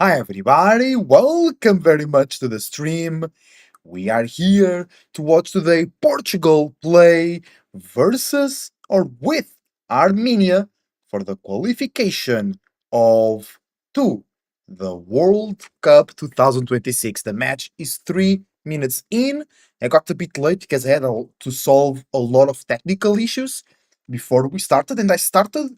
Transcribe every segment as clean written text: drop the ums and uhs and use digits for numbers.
Hi everybody, welcome very much to the stream. We are here to watch today Portugal play versus or with Armenia for the qualification of to the World Cup 2026. The match is 3 minutes in. I got a bit late because I had to solve a lot of technical issues before we started, and I started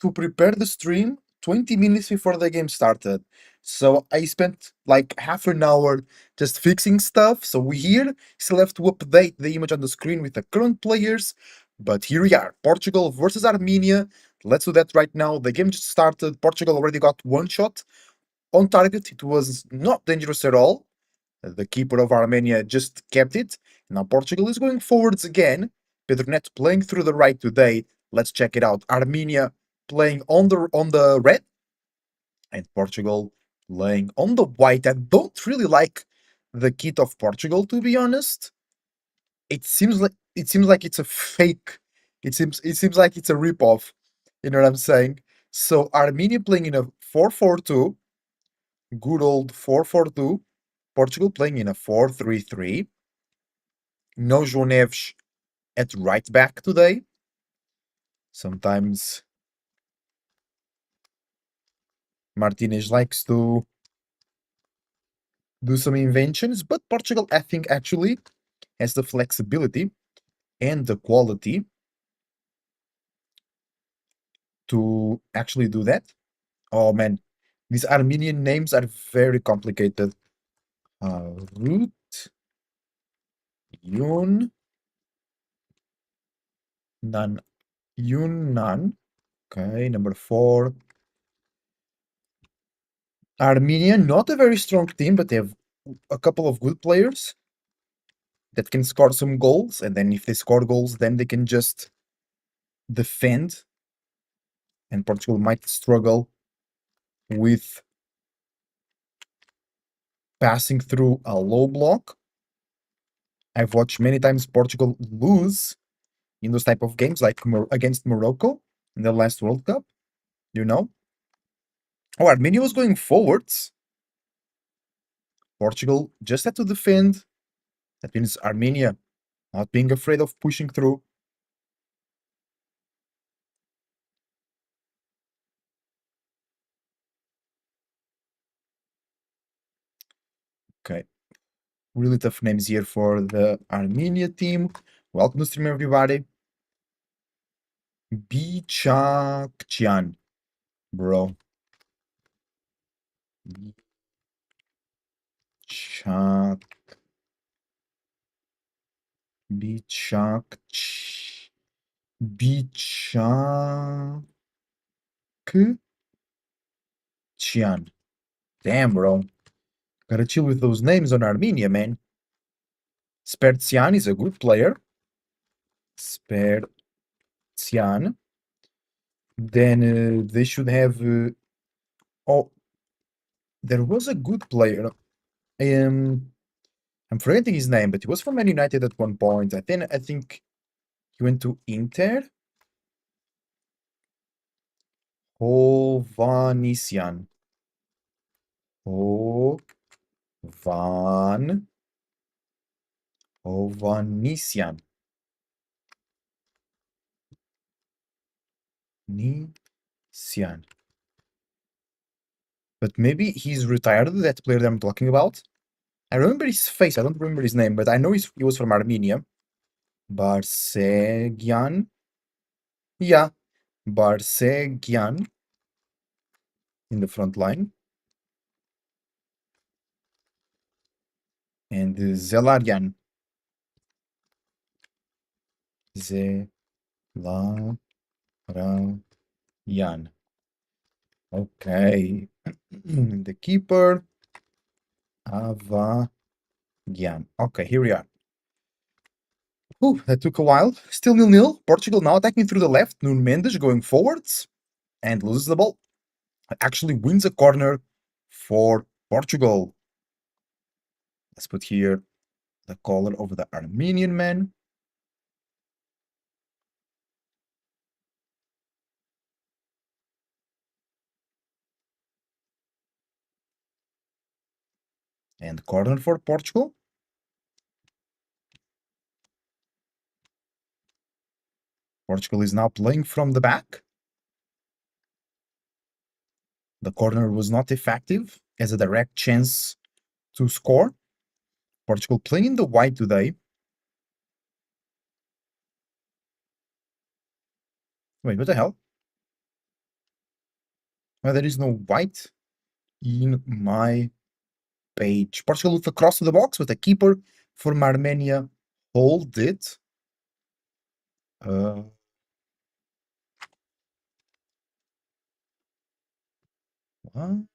to prepare the stream 20 minutes before the game started. So I spent like half an hour just fixing stuff. So we here still have to update the image on the screen with the current players. But here we are, Portugal versus Armenia. Let's do that right now. The game just started. Portugal already got one shot on target. It was not dangerous at all. The keeper of Armenia just kept it. Now Portugal is going forwards again. Pedronet playing through the right today. Let's check it out. Armenia playing on the red and Portugal playing on the white. I don't really like the kit of Portugal, to be honest. It seems like it's a fake. It seems like it's a ripoff. You know what I'm saying? So Armenia playing in a 4-4-2, good old 4-4-2. Portugal playing in a 4-3-3. No João Neves at right back today. Sometimes Martinez likes to do some inventions, but Portugal, I think, actually has the flexibility and the quality to actually do that. Oh man, these Armenian names are very complicated. Root Yun Nan Yunnan. Okay, number 4. Armenia, not a very strong team, but they have a couple of good players that can score some goals. And then if they score goals, then they can just defend. And Portugal might struggle with passing through a low block. I've watched many times Portugal lose in those type of games, like against Morocco in the last World Cup. You know. Oh, Armenia was going forwards. Portugal just had to defend. That means Armenia not being afraid of pushing through. Okay. Really tough names here for the Armenia team. Welcome to stream, everybody. Bichakchian, bro. Bichak, Bichak, Bichakchian. Damn, bro. Gotta chill with those names on Armenia, man. Spertian is a good player. Spertian. Then they should have. Oh, there was a good player. Um, I'm forgetting his name, but he was from Man United at one point. I think he went to Inter. Hovanisian. Hovan. Hovanisian. Nisian. But maybe he's retired, that player that I'm talking about. I remember his face. I don't remember his name, but I know he was from Armenia. Barsegian. Yeah, Barsegian in the front line. And Zelarian. Zelarian. Okay. The keeper. Avagian. Okay, here we are. Ooh, that took a while. Still 0-0. Portugal now attacking through the left. Nuno Mendes going forwards and loses the ball. Actually wins a corner for Portugal. Let's put here the collar over the Armenian man. And corner for Portugal. Portugal is now playing from the back. The corner was not effective as a direct chance to score. Portugal playing in the white today. Wait, what the hell? Well, there is no white in my page. Portugal with a cross to the box, with a keeper from Armenia hold it. Uh, what?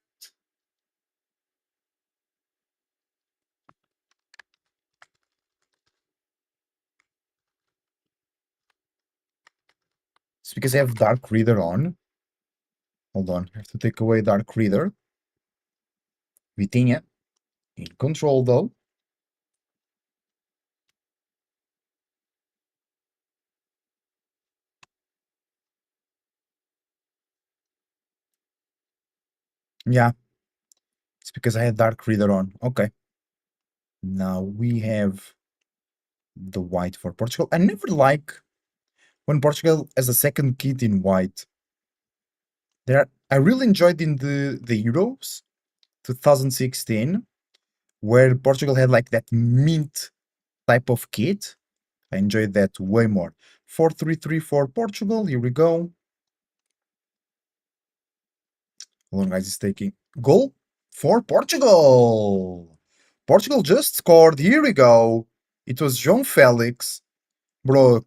It's because I have Dark Reader on. Hold on, I have to take away Dark Reader. Vitinha in control though. Yeah, it's because I had Dark Reader on. Okay. Now we have the white for Portugal. I never like when Portugal has a second kit in white. I really enjoyed in the Euros 2016 where Portugal had like that mint type of kit. I enjoyed that way more. 4-3-3 for Portugal. Here we go. Hold on, guys, it's taking goal for Portugal. Portugal just scored. Here we go. It was João Felix. Bro,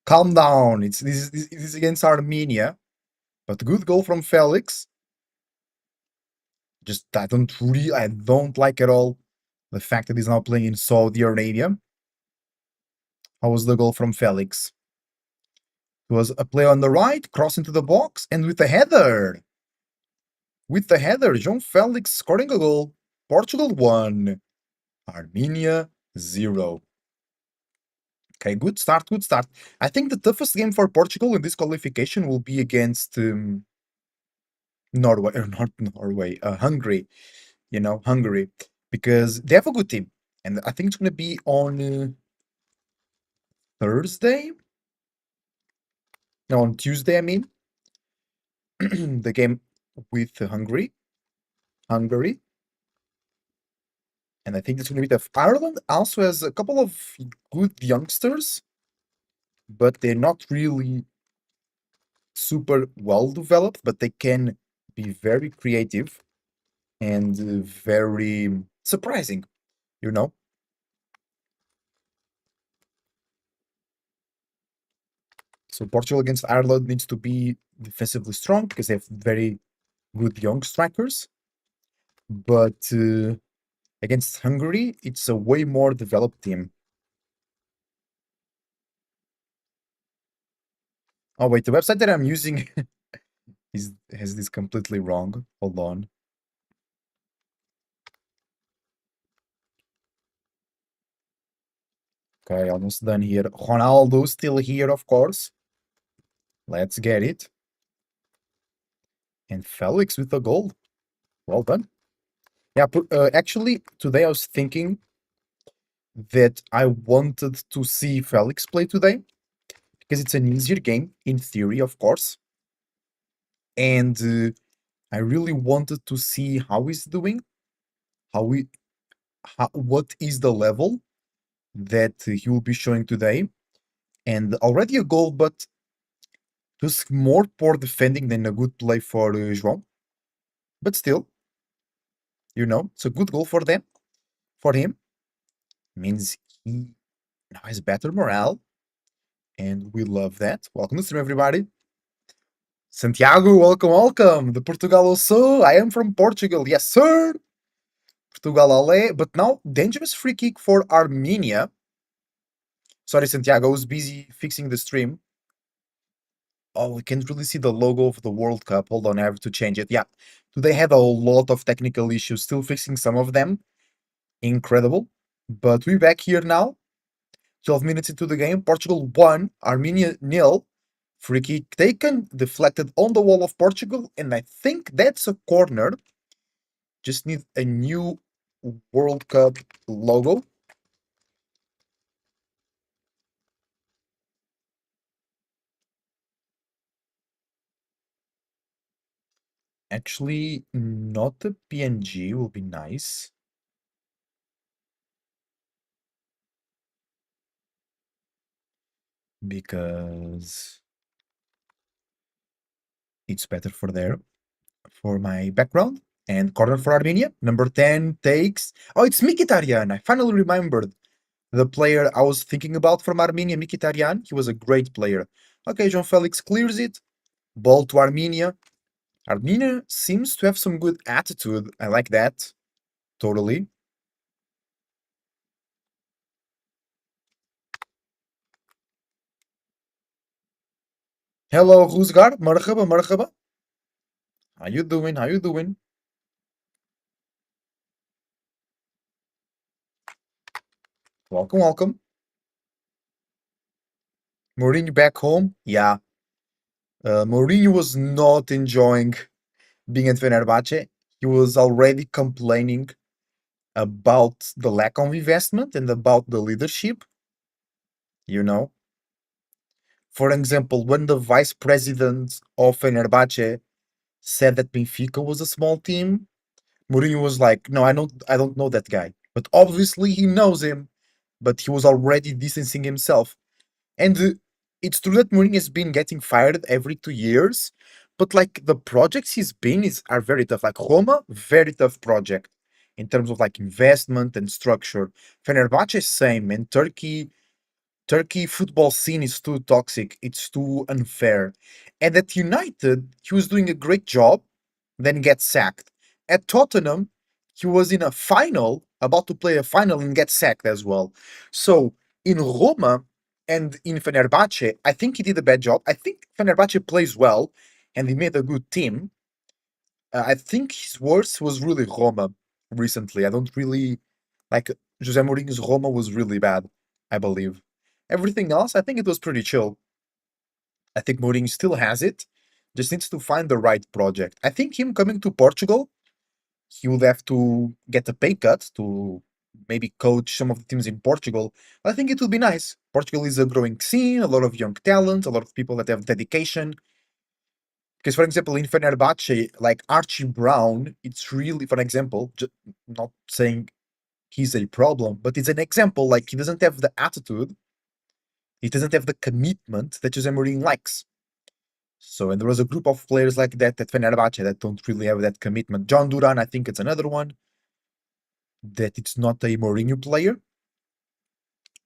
calm down. This is against Armenia, but good goal from Felix. Just I don't like at all the fact that he's now playing in Saudi Arabia. How was the goal from Felix? It was a play on the right, cross into the box, and with a header. With the header, João Felix scoring a goal. Portugal 1, Armenia 0. Okay, good start, good start. I think the toughest game for Portugal in this qualification will be against Norway, or not Norway, Hungary. Hungary, because they have a good team, and I think it's going to be on Thursday. No, on Tuesday. I mean, the game with Hungary, and I think it's going to be tough. Ireland also has a couple of good youngsters, but they're not really super well developed, but they can be very creative and very surprising, you know? So Portugal against Ireland needs to be defensively strong because they have very good young strikers. But against Hungary, it's a way more developed team. Oh, wait, the website that I'm using has this completely wrong. Hold on. Okay, almost done here. Ronaldo still here, of course. Let's get it. And Felix with a goal. Well done. Yeah, actually, today I was thinking that I wanted to see Felix play today because it's an easier game, in theory, of course. And I really wanted to see how he's doing, what is the level that he will be showing today. And already a goal, but just more poor defending than a good play for João. But still, it's a good goal for them, for him. Means he now has better morale, and we love that. Welcome to the stream, everybody. Santiago, welcome, welcome. The Portugal also. I am from Portugal. Yes, sir. Portugal Ale. But now, dangerous free kick for Armenia. Sorry, Santiago, I was busy fixing the stream. Oh, we can't really see the logo of the World Cup. Hold on, I have to change it. Yeah, they had a lot of technical issues, still fixing some of them. Incredible. But we're back here now. 12 minutes into the game. Portugal 1, Armenia 0. Free kick taken, deflected on the wall of Portugal, and I think that's a corner. Just need a new World Cup logo. Actually, not the PNG will be nice because it's better for my background. And corner for Armenia. Number 10 takes. Oh, it's Mkhitaryan. I finally remembered the player I was thinking about from Armenia, Mkhitaryan. He was a great player. Okay, Jean Felix clears it. Ball to Armenia. Armenia seems to have some good attitude. I like that. Totally. Hello, Ruzgar. Marhaba, marhaba. How you doing? How you doing? Welcome, welcome. Mourinho back home. Yeah. Mourinho was not enjoying being at Fenerbahce. He was already complaining about the lack of investment and about the leadership, you know. For example, when the vice president of Fenerbahce said that Benfica was a small team, Mourinho was like, "No, I don't know that guy." But obviously he knows him, but he was already distancing himself. And it's true that Mourinho has been getting fired every 2 years, but like the projects he's been is are very tough. Like Roma, very tough project in terms of like investment and structure. Fenerbahce, same. And Turkey football scene is too toxic. It's too unfair. And at United, he was doing a great job, then gets sacked. At Tottenham, he was in a final, about to play a final, and get sacked as well. So in Roma and in Fenerbahce, I think he did a bad job. I think Fenerbahce plays well, and he made a good team. I think his worst was really Roma recently. I don't really like Jose Mourinho's Roma was really bad, I believe. Everything else, I think it was pretty chill. I think Mourinho still has it, just needs to find the right project. I think him coming to Portugal, he would have to get a pay cut to maybe coach some of the teams in Portugal. I think it would be nice. Portugal is a growing scene, a lot of young talent, a lot of people that have dedication. Because, for example, in Fenerbahce, like Archie Brown, it's really, for example, not saying he's a problem, but it's an example. Like he doesn't have the attitude, he doesn't have the commitment that Jose Mourinho likes. So, and there was a group of players like that at Fenerbahce that don't really have that commitment. John Duran, I think it's another one that it's not a Mourinho player,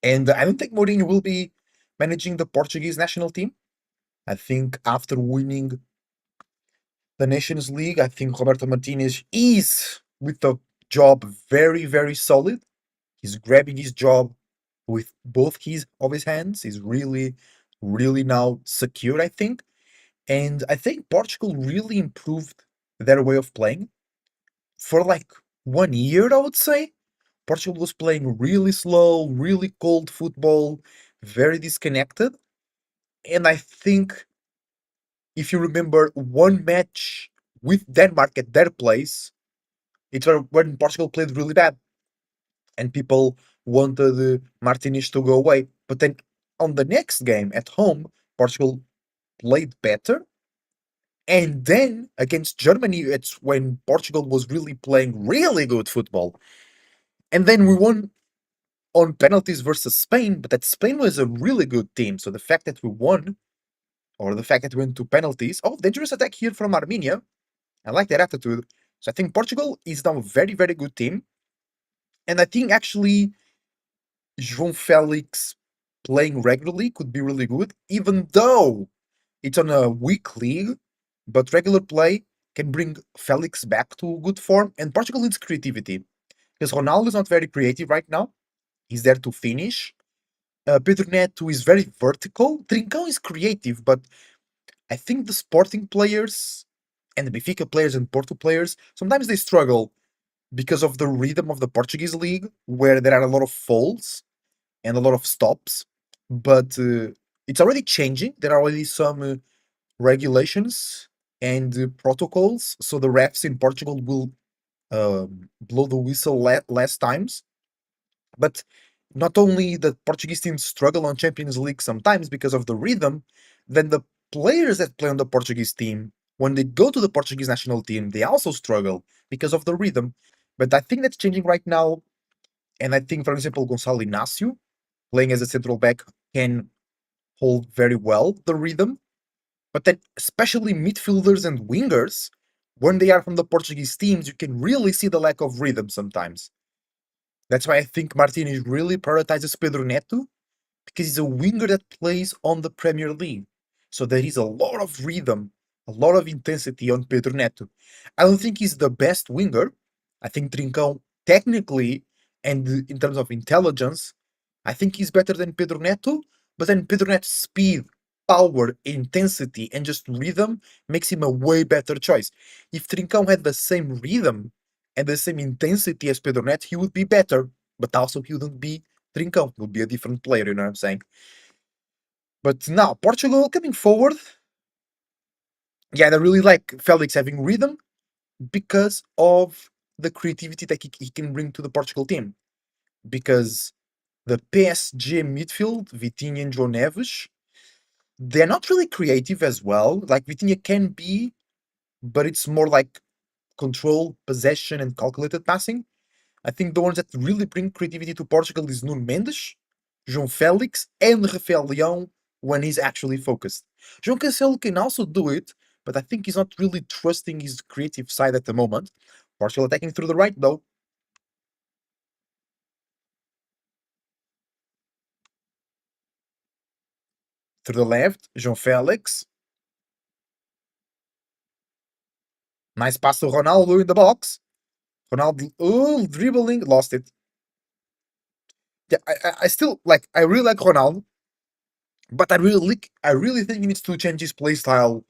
and I don't think Mourinho will be managing the Portuguese national team. I think after winning the Nations League, I think Roberto Martinez is with the job very, very solid. He's grabbing his job with both his of his hands. He's really, really now secure, I think. And I think Portugal really improved their way of playing. For like 1 year, I would say. Portugal was playing really slow, really cold football, very disconnected. And I think if you remember one match with Denmark at their place, it's when Portugal played really bad and people wanted Martinez to go away. But then on the next game at home, Portugal played better. And then against Germany, it's when Portugal was really playing really good football. And then we won on penalties versus Spain, but that Spain was a really good team. So the fact that we won, or the fact that we went to penalties, oh, dangerous attack here from Armenia. I like that attitude. So I think Portugal is now a very, very good team. And I think actually João Felix playing regularly could be really good, even though it's on a weak league, but regular play can bring Felix back to good form. And Portugal needs creativity because Ronaldo is not very creative right now. He's there to finish. Pedro Neto is very vertical. Trincão is creative, but I think the Sporting players and the Benfica players and Porto players sometimes they struggle because of the rhythm of the Portuguese league, where there are a lot of falls and a lot of stops. But it's already changing. There are already some regulations and protocols, so the refs in Portugal will blow the whistle less times. But not only the Portuguese teams struggle on Champions League sometimes because of the rhythm, then the players that play on the Portuguese team, when they go to the Portuguese national team, they also struggle because of the rhythm. But I think that's changing right now. And I think, for example, Gonçalo Inácio, playing as a central back, can hold very well the rhythm. But then, especially midfielders and wingers, when they are from the Portuguese teams, you can really see the lack of rhythm sometimes. That's why I think Martinez really prioritizes Pedro Neto because he's a winger that plays on the Premier League. So there is a lot of rhythm, a lot of intensity on Pedro Neto. I don't think he's the best winger. I think Trincão, technically and in terms of intelligence, I think he's better than Pedro Neto. But then Pedro Neto's speed, power, intensity, and just rhythm makes him a way better choice. If Trincão had the same rhythm and the same intensity as Pedro Neto, he would be better. But also, he wouldn't be Trincão. He would be a different player, you know what I'm saying? But now, Portugal coming forward, yeah, I really like Felix having rhythm because of the creativity that he can bring to the Portugal team. Because the PSG midfield, Vitinha and João Neves, they're not really creative as well. Like Vitinha can be, but it's more like control, possession, and calculated passing. I think the ones that really bring creativity to Portugal is Nuno Mendes, João Félix, and Rafael Leão when he's actually focused. João Cancelo can also do it, but I think he's not really trusting his creative side at the moment. Portugal attacking through the right though. Through the left, João Félix. Nice pass to Ronaldo in the box. Ronaldo, oh, dribbling, lost it. Yeah, I still like. I really like Ronaldo, but I really think he needs to change his play style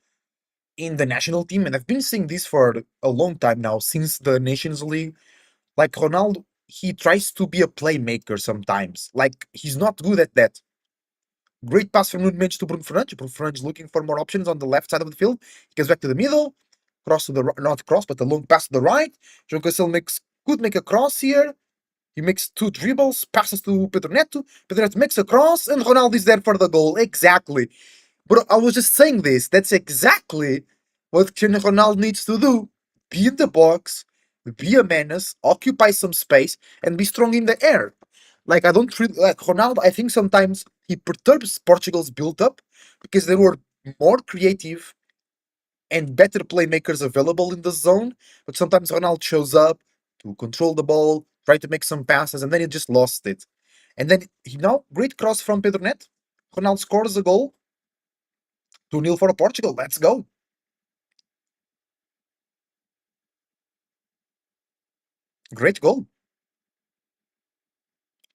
in the national team, and I've been seeing this for a long time now, since the Nations League. Like Ronaldo, he tries to be a playmaker sometimes. Like he's not good at that. Great pass from Nuno Mendes to Bruno Fernandes. Bruno Fernandes looking for more options on the left side of the field. He goes back to the middle, cross to the not cross, but a long pass to the right. João Cancelo could make a cross here. He makes two dribbles, passes to Pedro Neto. Pedro Neto makes a cross, and Ronaldo is there for the goal. Exactly. But I was just saying this. That's exactly what Cristiano Ronaldo needs to do. Be in the box, be a menace, occupy some space, and be strong in the air. Like I don't really like Ronaldo. I think sometimes he perturbs Portugal's build-up because there were more creative and better playmakers available in the zone. But sometimes Ronaldo shows up to control the ball, try to make some passes, and then he just lost it. And then great cross from Pedro Neto. Ronaldo scores a goal, 2-0 for Portugal. Let's go. Great goal.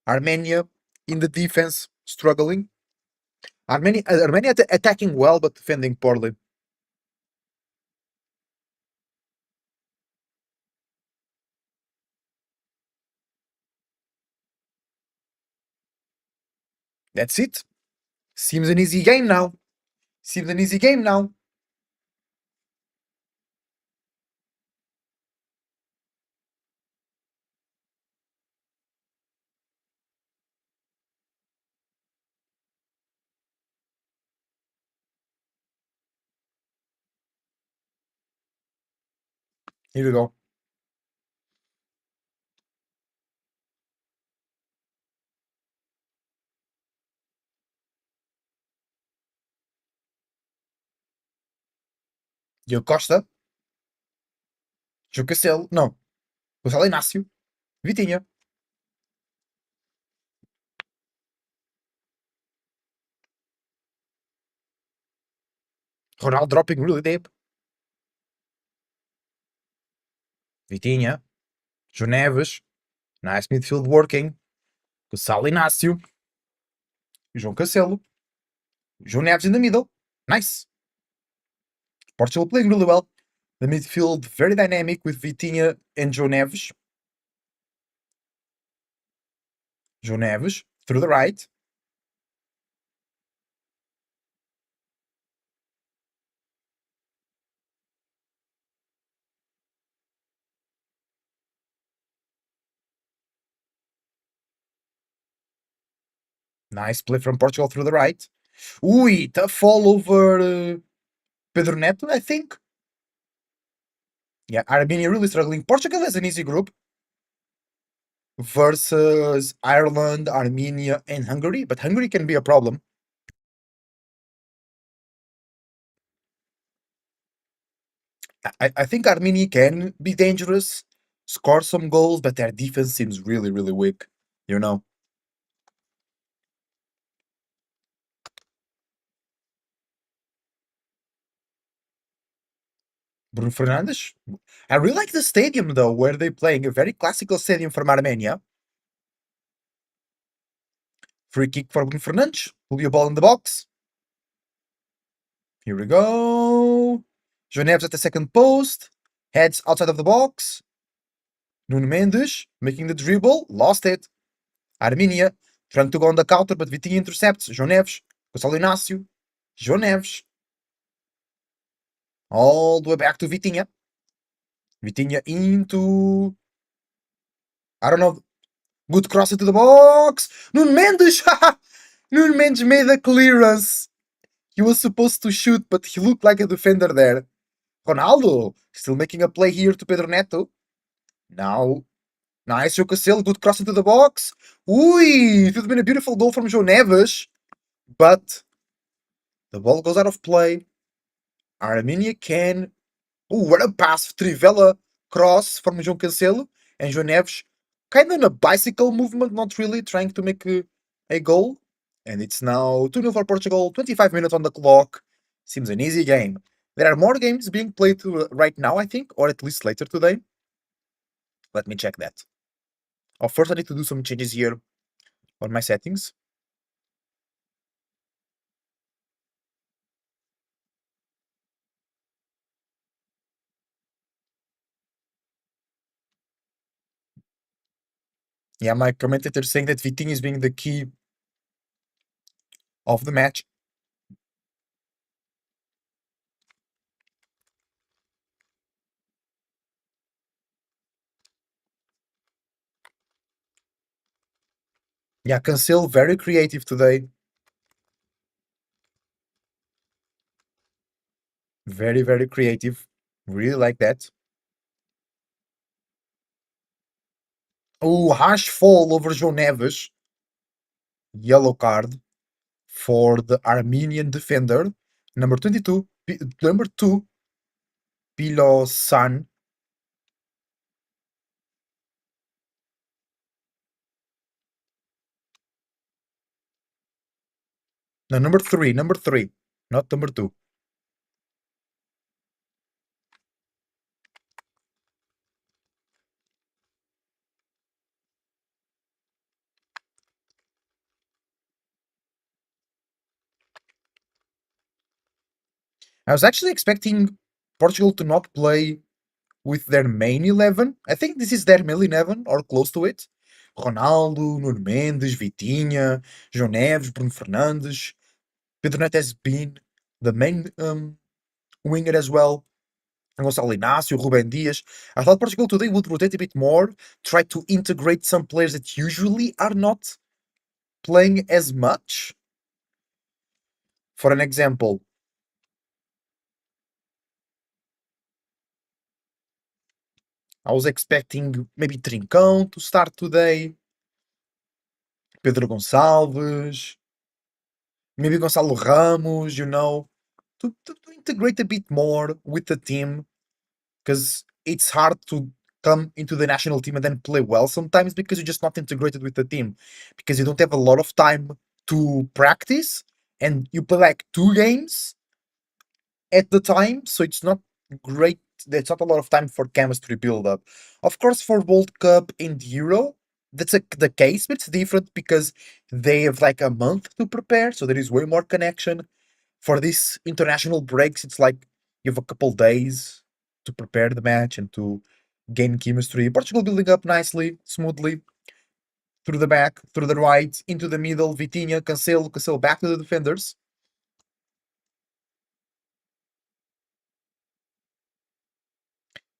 Armenia in the defense struggling. Armenia attacking well but defending poorly. That's it. Seems an easy game now. Seems an easy game now. Here we go. Diogo Costa, João Cancelo, não, Gonçalo Inácio, Vitinha, Ronaldo dropping really deep, Vitinha, João Neves, nice midfield working, Gonçalo Inácio, João Cancelo, João Neves in the middle, nice. Portugal playing really well. The midfield very dynamic with Vitinha and João Neves. João Neves through the right. Nice play from Portugal through the right. Ui, tough fall over Pedro Neto, I think. Yeah, Armenia really struggling. Portugal has an easy group versus Ireland, Armenia, and Hungary, but Hungary can be a problem. I think Armenia can be dangerous, score some goals, but their defense seems really, really weak. You know, Bruno Fernandes. I really like the stadium though, where they're playing a very classical stadium from Armenia. Free kick for Bruno Fernandes. Will be a ball in the box. Here we go. Joneves at the second post. Heads outside of the box. Nuno Mendes making the dribble. Lost it. Armenia trying to go on the counter, but Vitinha intercepts. João Neves. Gonçalo Inácio. João Neves. All the way back to Vitinha. Vitinha into. I don't know. Good cross into the box. Nuno Mendes. Nuno Mendes made a clearance. He was supposed to shoot, but he looked like a defender there. Ronaldo still making a play here to Pedro Neto. Now, nice, João Cancelo, good cross into the box. Ui, it would have been a beautiful goal from João Neves, but the ball goes out of play. Armenia can. Ooh, what a pass! Trivela cross from João Cancelo and João Neves, kind of in a bicycle movement, not really trying to make a goal. And it's now 2-0 for Portugal, 25 minutes on the clock. Seems an easy game. There are more games being played right now, I think, or at least later today. Let me check that. Oh, first I need to do some changes here on my settings. Yeah, my commentator saying that Vitinha is being the key of the match. Yeah, Cancel very creative today. Very, very creative. Really like that. Oh, harsh fall over João Neves. Yellow card for the Armenian defender. Number 22. Number 2, Pilo San. No, number 3. Number 3. Not number 2. I was actually expecting Portugal to not play with their main 11. I think this is their main 11 or close to it. Ronaldo, Nuno Mendes, Vitinha, João Neves, Bruno Fernandes. Pedro Neto has been the main winger as well. Gonçalo Inácio, Ruben Dias. I thought Portugal today would rotate a bit more, try to integrate some players that usually are not playing as much. For an example, I was expecting maybe Trincão to start today, Pedro Gonçalves, maybe Gonçalo Ramos, to integrate a bit more with the team because it's hard to come into the national team and then play well sometimes because you're just not integrated with the team because you don't have a lot of time to practice and you play like 2 games at the time, so it's not great. There's not a lot of time for chemistry build up. Of course, for World Cup and Euro, that's the case, but it's different because they have like a month to prepare, so there is way more connection. For these international breaks, it's like you have a couple days to prepare the match and to gain chemistry. Portugal building up nicely, smoothly through the back, through the right, into the middle. Vitinha, Cancelo, Cancelo back to the defenders.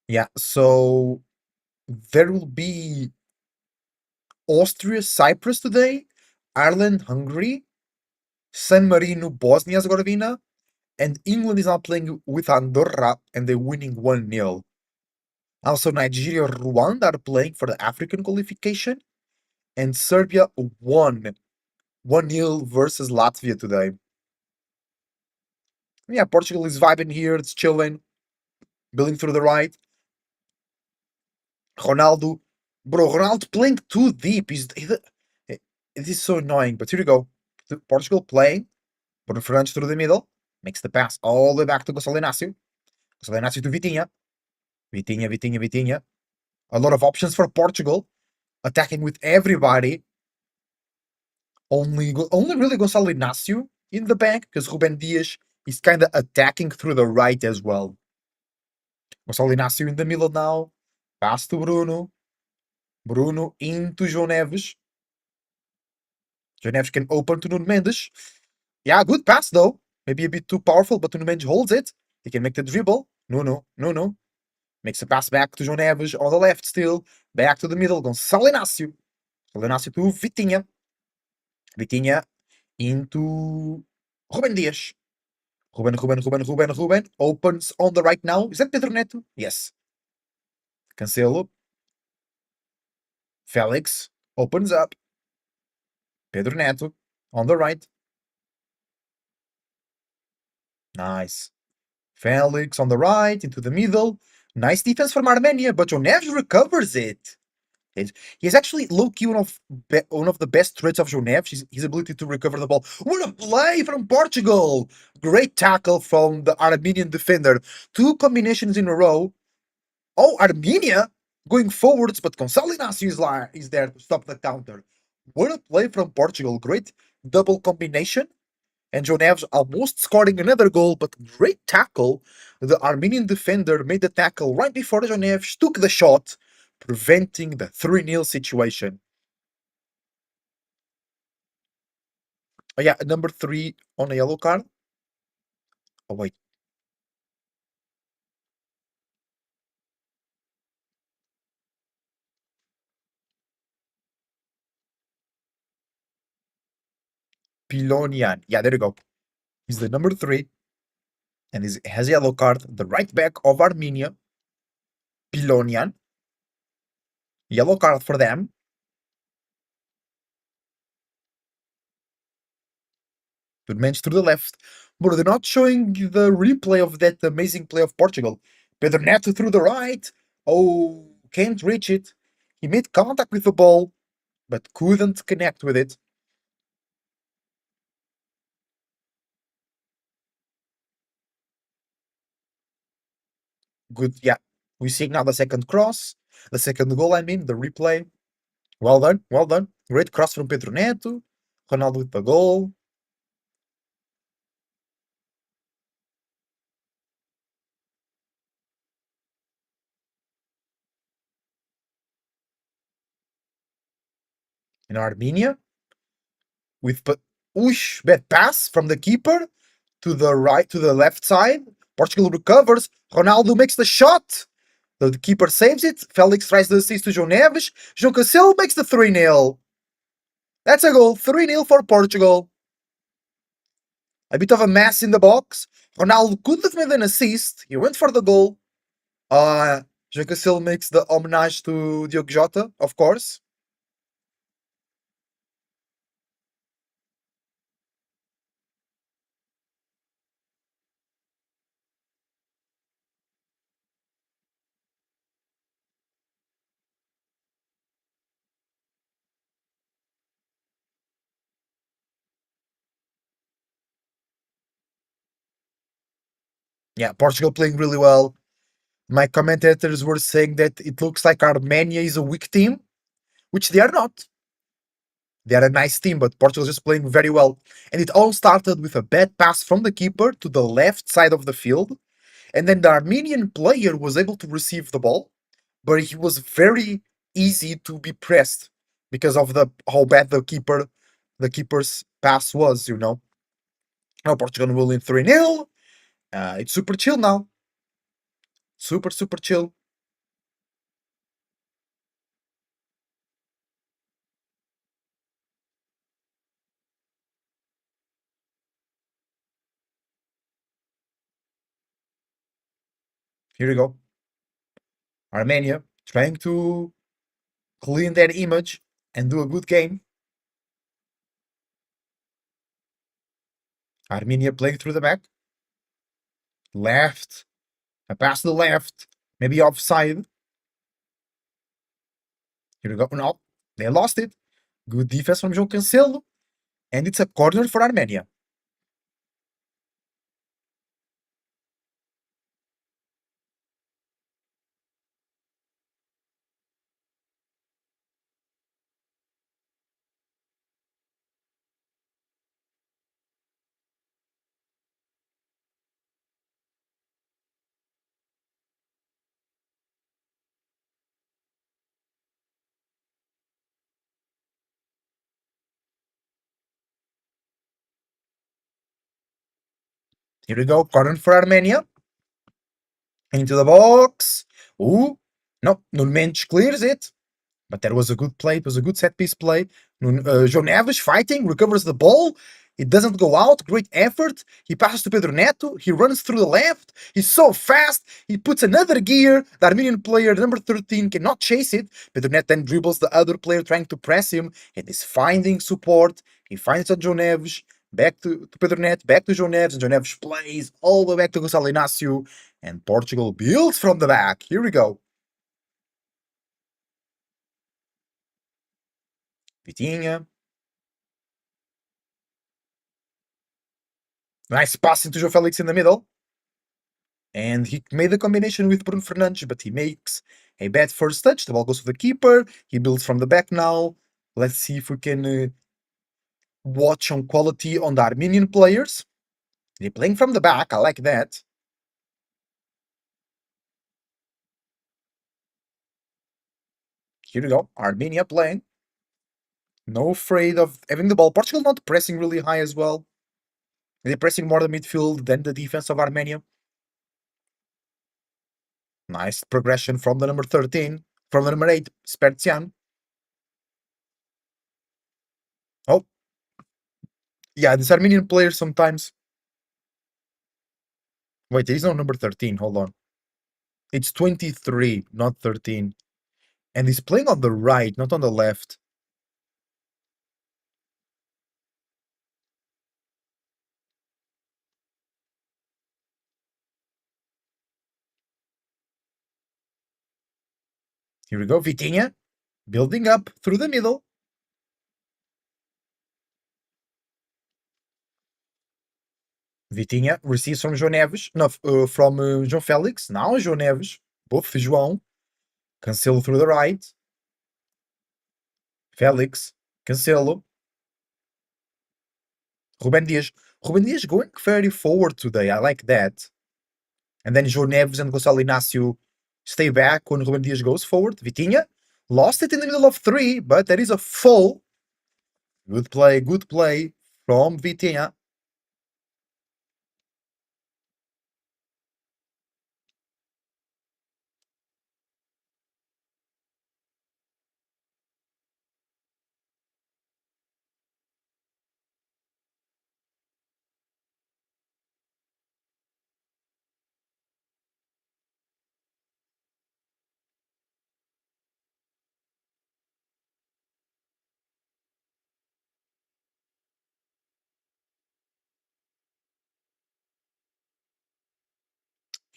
Yeah, so there will be Austria, Cyprus today. Ireland, Hungary, San Marino, Bosnia Herzegovina, and England is now playing with Andorra and they're winning 1-0. Also, Nigeria, Rwanda are playing for the African qualification, and Serbia won 1-0 versus Latvia today. Yeah, Portugal is vibing here, it's chilling, building through the right. Ronaldo, bro, Ronaldo playing too deep. It is so annoying, but here we go. Portugal playing, Bruno Fernandes through the middle, makes the pass all the way back to Gonçalo Inácio. Gonçalo Inácio to Vitinha. Vitinha, Vitinha, Vitinha. A lot of options for Portugal, attacking with everybody. Only really Gonçalo Inácio in the back, because Ruben Dias is kind of attacking through the right as well. Gonçalo Inácio in the middle now. Pass to Bruno. Bruno into João Neves. João Neves can open to Nuno Mendes. Yeah, good pass though. Maybe a bit too powerful, but Nuno Mendes holds it. He can make the dribble. No. Makes a pass back to João Neves on the left still. Back to the middle. Gonçalo Inácio. Gonçalo Inácio to Vitinha. Vitinha into Ruben Dias. Ruben. Opens on the right now. Is that Pedro Neto? Yes. Cancelo. Felix opens up. Pedro Neto on the right. Nice. Felix on the right, into the middle. Nice defense from Armenia, but João Neves recovers it. He's actually low-key one of the best traits of João Neves, his ability to recover the ball. What a play from Portugal! Great tackle from the Armenian defender. Two combinations in a row. Oh, Armenia going forwards, but Gonçalo Inácio is there to stop the counter. What a play from Portugal. Great double combination. And João Neves almost scoring another goal, but great tackle. The Armenian defender made the tackle right before João Neves took the shot, preventing the 3-0 situation. Oh yeah, number 3 on a yellow card. Oh wait. Pilonian. Yeah, there you go. He's the number 3 and he has a yellow card. The right back of Armenia. Pilonian. Yellow card for them. Good match to the left. But they're not showing the replay of that amazing play of Portugal. Pedro Neto through the right. Oh, can't reach it. He made contact with the ball, but couldn't connect with it. Good, yeah. We see now the second cross, the second goal, I mean, the replay. Well done, well done. Great cross from Pedro Neto. Ronaldo with the goal. In Armenia, with Ush, bad pass from the keeper to the right, to the left side. Portugal recovers. Ronaldo makes the shot. The keeper saves it. Felix tries the assist to João Neves. João Cancelo makes the 3-0. That's a goal. 3-0 for Portugal. A bit of a mess in the box. Ronaldo could have made an assist. He went for the goal. João Cancelo makes the homage to Diogo Jota, of course. Yeah, Portugal playing really well. My commentators were saying that it looks like Armenia is a weak team, which they are not. They are a nice team, but Portugal is just playing very well. And it all started with a bad pass from the keeper to the left side of the field. And then the Armenian player was able to receive the ball, but he was very easy to be pressed because of the how bad the keeper's pass was. Now Portugal will win 3-0. It's super chill now. Super chill. Here we go. Armenia trying to clean their image and do a good game. Armenia playing through the back. Left. A pass to the left. Maybe offside. Here we go. No, they lost it. Good defense from João Cancelo. And it's a corner for Armenia. Here we go. Corner for Armenia. Into the box. Ooh. No, Nunes clears it. But that was a good play. It was a good set piece play. João Neves fighting, recovers the ball. It doesn't go out. Great effort. He passes to Pedro Neto. He runs through the left. He's so fast. He puts another gear. The Armenian player, number 13, cannot chase it. Pedro Neto then dribbles the other player trying to press him and is finding support. He finds it on João Neves. Back to Pedro Neto. Back to João Neves. And João Neves plays all the way back to Gonçalo Inácio. And Portugal builds from the back. Here we go. Vitinha. Nice pass into João Félix in the middle. And he made a combination with Bruno Fernandes, but he makes a bad first touch. The ball goes to the keeper. He builds from the back now. Let's see if we can watch on quality on the Armenian players. They're playing from the back. I like that. Here we go. Armenia playing. No afraid of having the ball. Portugal not pressing really high as well. They're pressing more the midfield than the defense of Armenia. Nice progression from the number 13. From the number 8, Spertian. Oh, yeah, this Armenian player sometimes. Wait, there is no number 13. Hold on. It's 23, not 13. And he's playing on the right, not on the left. Here we go. Vitinha building up through the middle. Vitinha receives from João Neves. No, from João Félix. Now João Neves. Both João. Cancelo through the right. Félix. Cancelo. Ruben Dias. Ruben Dias going very forward today. I like that. And then João Neves and Gonçalo Inácio stay back when Ruben Dias goes forward. Vitinha lost it in the middle of 3, but there is a fall. Good play from Vitinha.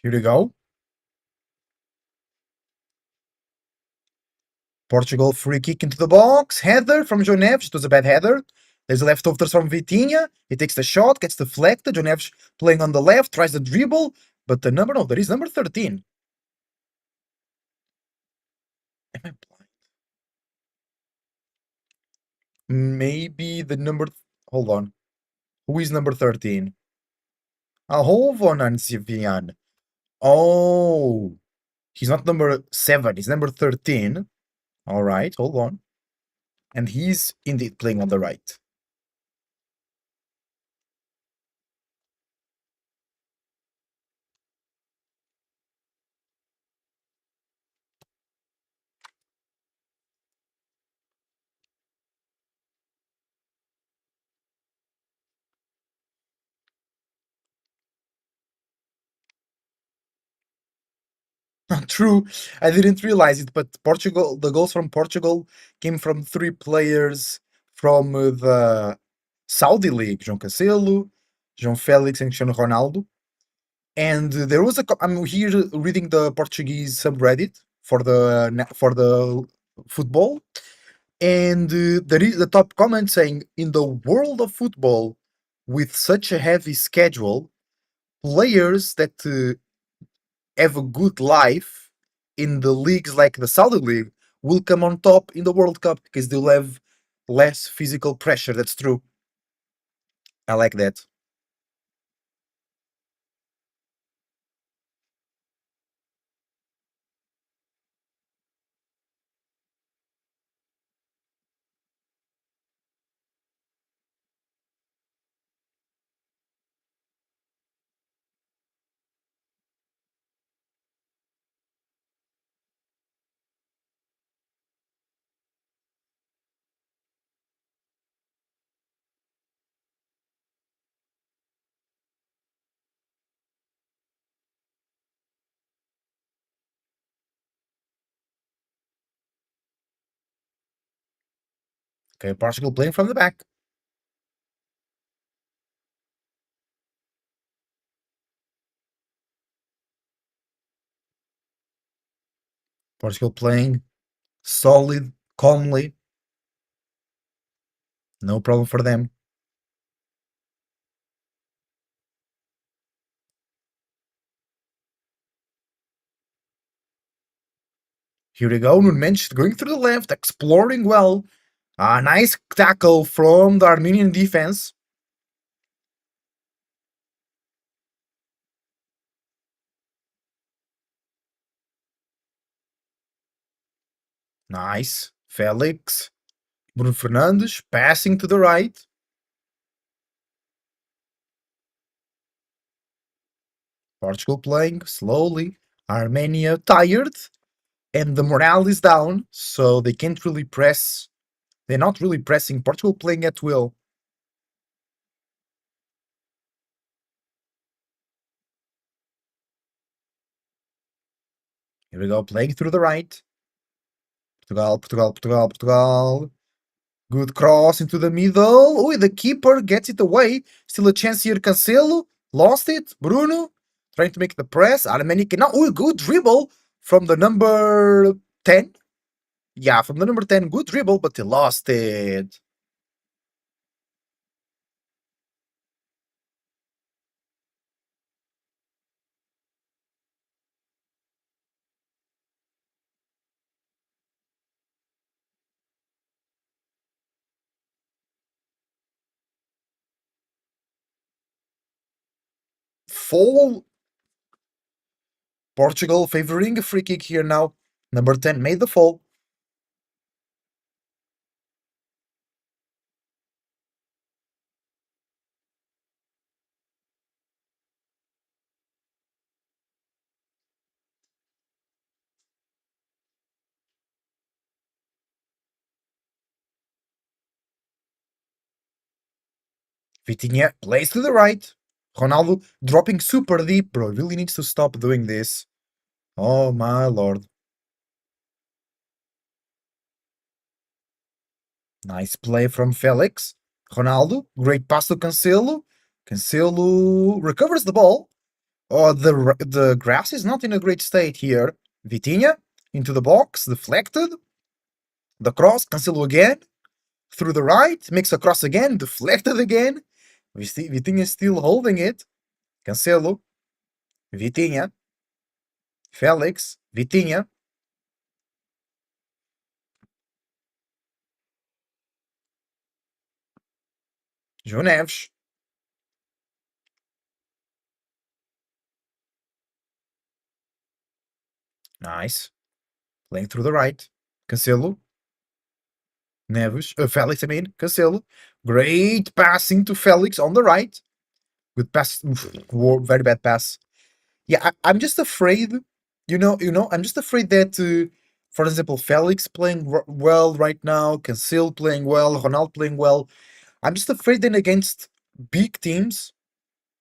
Here we go. Portugal free kick into the box. Header from João Neves. It was a bad header. There's a leftovers from Vitinha. He takes the shot, gets deflected. João Neves playing on the left, tries the dribble. But the number, no, there is number 13. Am I blind? Maybe the number. Hold on. Who is number 13? Hold on, Ansivian. Oh, he's not number 7. He's number 13. All right, hold on. And he's indeed playing on the right. True, I didn't realize it, but Portugal, the goals from Portugal came from three players from the Saudi League: João Cancelo, João Félix, and Cristiano Ronaldo. And there was I'm here reading the Portuguese subreddit for the football, and there is the top comment saying, "In the world of football, with such a heavy schedule, players that have a good life in the leagues like the Saudi League will come on top in the World Cup because they'll have less physical pressure." That's true. I like that. Okay, Portugal playing from the back. Portugal playing solid, calmly, no problem for them. Here we go, Nunmensch going through the left, exploring well. A nice tackle from the Armenian defense. Nice. Felix. Bruno Fernandes passing to the right. Portugal playing slowly. Armenia tired. And the morale is down, so they can't really press. They're not really pressing. Portugal playing at will. Here we go, playing through the right. Portugal, Portugal, Portugal, Portugal. Good cross into the middle. Oh, the keeper gets it away. Still a chance here. Cancelo lost it. Bruno trying to make the press. Armenia cannot. Oh, good dribble from the number 10. Yeah, from the number 10. Good dribble, but he lost it. Full Portugal favoring a free kick here now. Number 10 made the fall. Vitinha plays to the right. Ronaldo dropping super deep, bro. Really needs to stop doing this. Oh my lord. Nice play from Felix. Ronaldo, great pass to Cancelo. Cancelo recovers the ball. Oh, the grass is not in a great state here. Vitinha into the box, deflected. The cross, Cancelo again. Through the right, makes a cross again, deflected again. Vitinha still holding it. Cancelo, Vitinha, Felix, Vitinha, João Neves. Nice. Playing through the right. Cancelo, Neves, Felix, I mean, Cancelo. Great passing to Felix on the right. Good pass. Very bad pass. Yeah, I'm just afraid. I'm just afraid that, for example, Felix playing well right now, Cancel playing well, Ronaldo playing well. I'm just afraid then against big teams,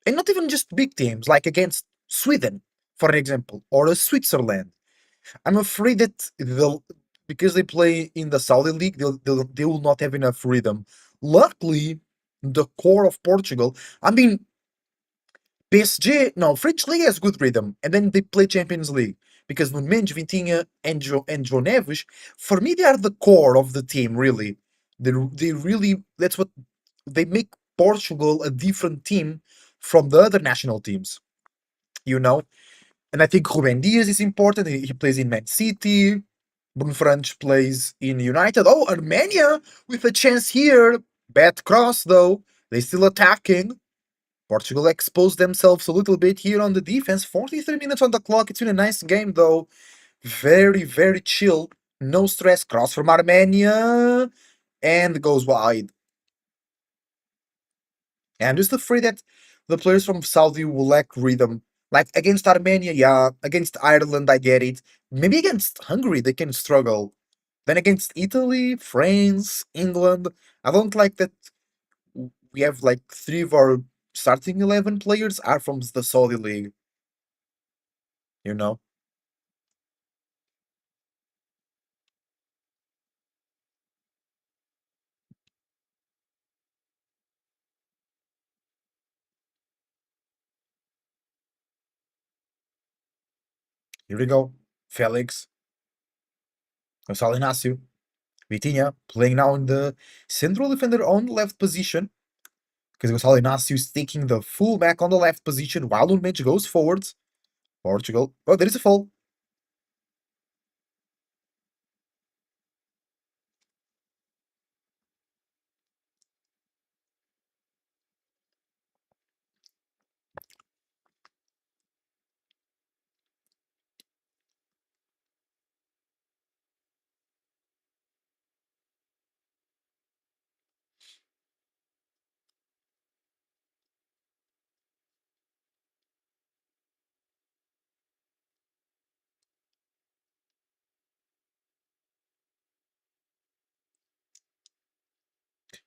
and not even just big teams, like against Sweden, for example, or Switzerland. I'm afraid that they'll, because they play in the Saudi league, they will not have enough rhythm. Luckily, the core of Portugal. I mean, PSG, no, French league has good rhythm, and then they play Champions League because Nunes, Vitinha, and João Neves, for me, they are the core of the team. Really, they really, that's what they make Portugal a different team from the other national teams. You know, and I think Ruben Diaz is important. He plays in Man City. Bruno Fernandes plays in United. Oh, Armenia with a chance here. Bad cross though. They still attacking. Portugal exposed themselves a little bit here on the defense. 43 minutes on the clock. It's been a nice game though. Very, very chill. No stress. Cross from Armenia. And goes wide. And I'm just afraid that the players from Saudi will lack rhythm. Like against Armenia, yeah. Against Ireland, I get it. Maybe against Hungary, they can struggle. Then against Italy, France, England, I don't like that we have like three of our starting 11 players are from the Saudi league, you know? Here we go. Felix, Gonçalo Inácio, Vitinha playing now in the central defender on the left position because Gonçalo Inácio is taking the full back on the left position while Nunes goes forwards. Portugal. Oh, there is a fall.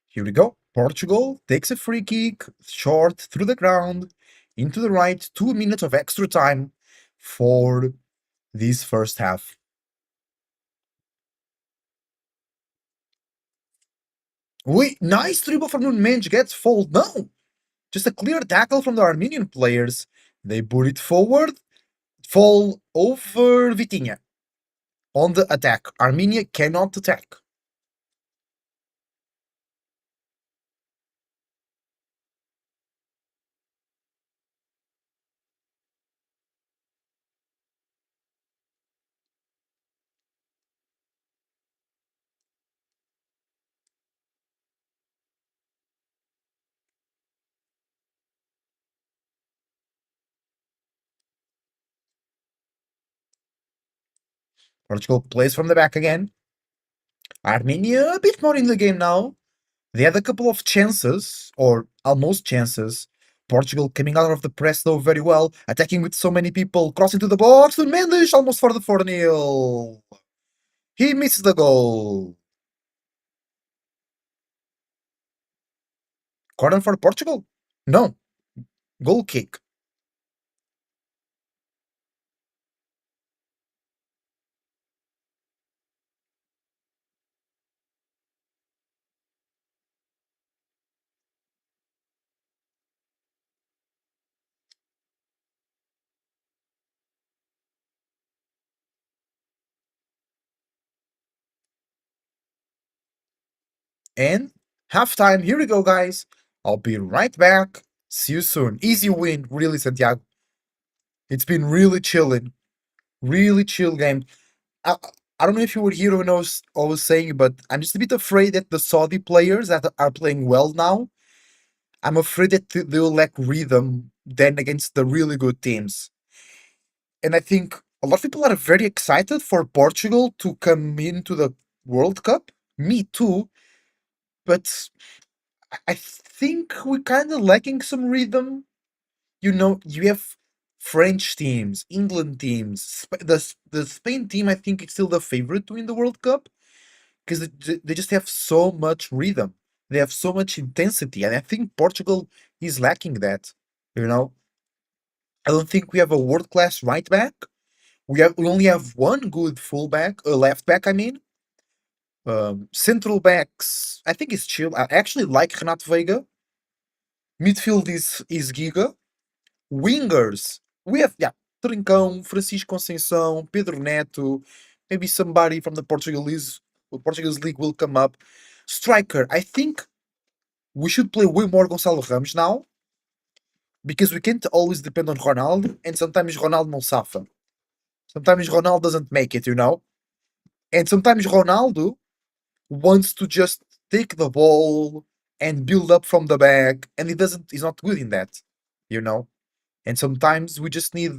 Here we go. Portugal takes a free kick, short through the ground, into the right. 2 minutes of extra time for this first half. Wait, nice dribble from Nunes gets fouled. No, just a clear tackle from the Armenian players. They put it forward, fall over Vitinha on the attack. Armenia cannot attack. Portugal plays from the back again. Armenia a bit more in the game now. They had a couple of chances, or almost chances. Portugal coming out of the press though very well, attacking with so many people, crossing to the box, and Mendes almost for the 4-0. He misses the goal. Corner for Portugal? No, goal kick. And halftime, here we go, guys. I'll be right back. See you soon. Easy win, really, Santiago. It's been really chill game. I, I don't know if you were here when I was saying, but I'm just a bit afraid that the Saudi players that are playing well now, I'm afraid that they'll lack rhythm then against the really good teams. And I think a lot of people are very excited for Portugal to come into the World Cup. Me too, but I think we're kind of lacking some rhythm. You know, you have French teams, England teams, the Spain team. I think it's still the favorite to win the World Cup because they just have so much rhythm. They have so much intensity, and I think Portugal is lacking that. You know, I don't think we have a world class right back. We only have one good fullback, left back. I mean, central backs. I think it's chill. I actually like Renato Veiga. Midfield is Giga. Wingers. We have Trincão, Francisco Conceição, Pedro Neto. Maybe somebody from the Portuguese league will come up. Striker. I think we should play way more Gonçalo Ramos now because we can't always depend on Ronaldo, and sometimes Ronaldo não safa. Sometimes Ronaldo doesn't make it, and sometimes Ronaldo wants to just take the ball and build up from the back, and he doesn't. He's not good in that, you know. And sometimes we just need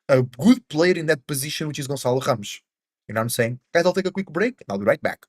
a good player in that position, which is Gonçalo Ramos. You know what I'm saying? Guys, I'll take a quick break. I'll be right back.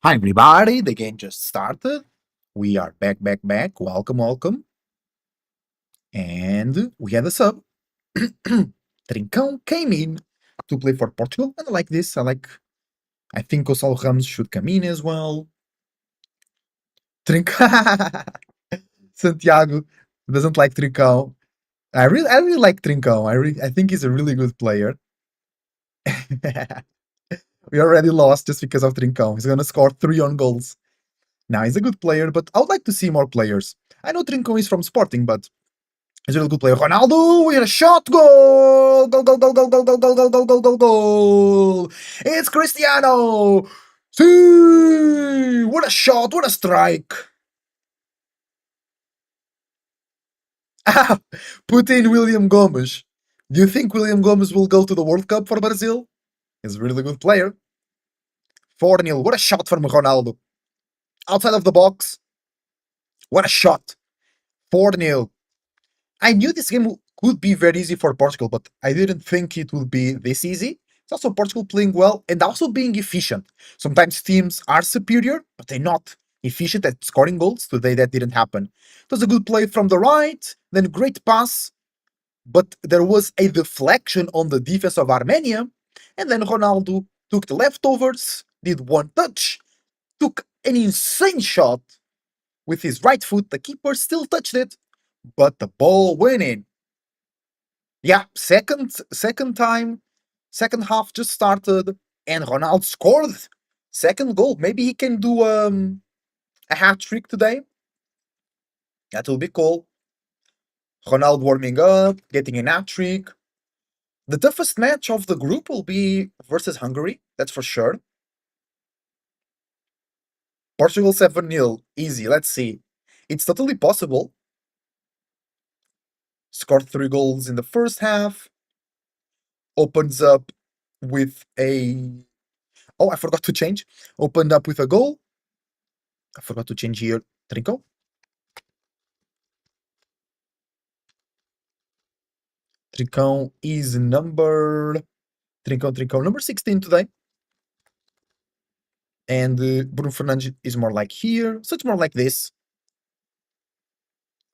Hi, everybody. The game just started. We are back. Welcome, welcome. And we had a sub. Trincão came in to play for Portugal. And I like this. I think Gonçalo Ramos should come in as well. Trincão. Santiago doesn't like Trincão. I really like Trincão. I think he's a really good player. We already lost just because of Trincão. He's gonna score 3 on goals. Now he's a good player, but I would like to see more players. I know Trincão is from Sporting, but he's a really good player. Ronaldo with a shot, goal! Goal! It's Cristiano! See! What a shot! What a strike! Put in William Gomes. Do you think William Gomes will go to the World Cup for Brazil? He's a really good player. 4-0. What a shot from Ronaldo. Outside of the box. What a shot. 4-0. I knew this game could be very easy for Portugal, but I didn't think it would be this easy. It's also Portugal playing well and also being efficient. Sometimes teams are superior, but they're not efficient at scoring goals. Today that didn't happen. It was a good play from the right, then great pass, but there was a deflection on the defense of Armenia, and then Ronaldo took the leftovers, did one touch, took an insane shot with his right foot. The keeper still touched it, but the ball went in. Yeah, second time, second half just started, and Ronaldo scored second goal. Maybe he can do a hat trick today. That will be cool. Ronaldo warming up, getting an hat trick. The toughest match of the group will be versus Hungary. That's for sure. Portugal 7-0. Easy. Let's see. It's totally possible. Scored 3 goals in the first half. Opens up with a. Oh, I forgot to change. Opened up with a goal. I forgot to change here. Trincão. Trincão is number. Trincão, number 16 today. And Bruno Fernandes is more like here. So it's more like this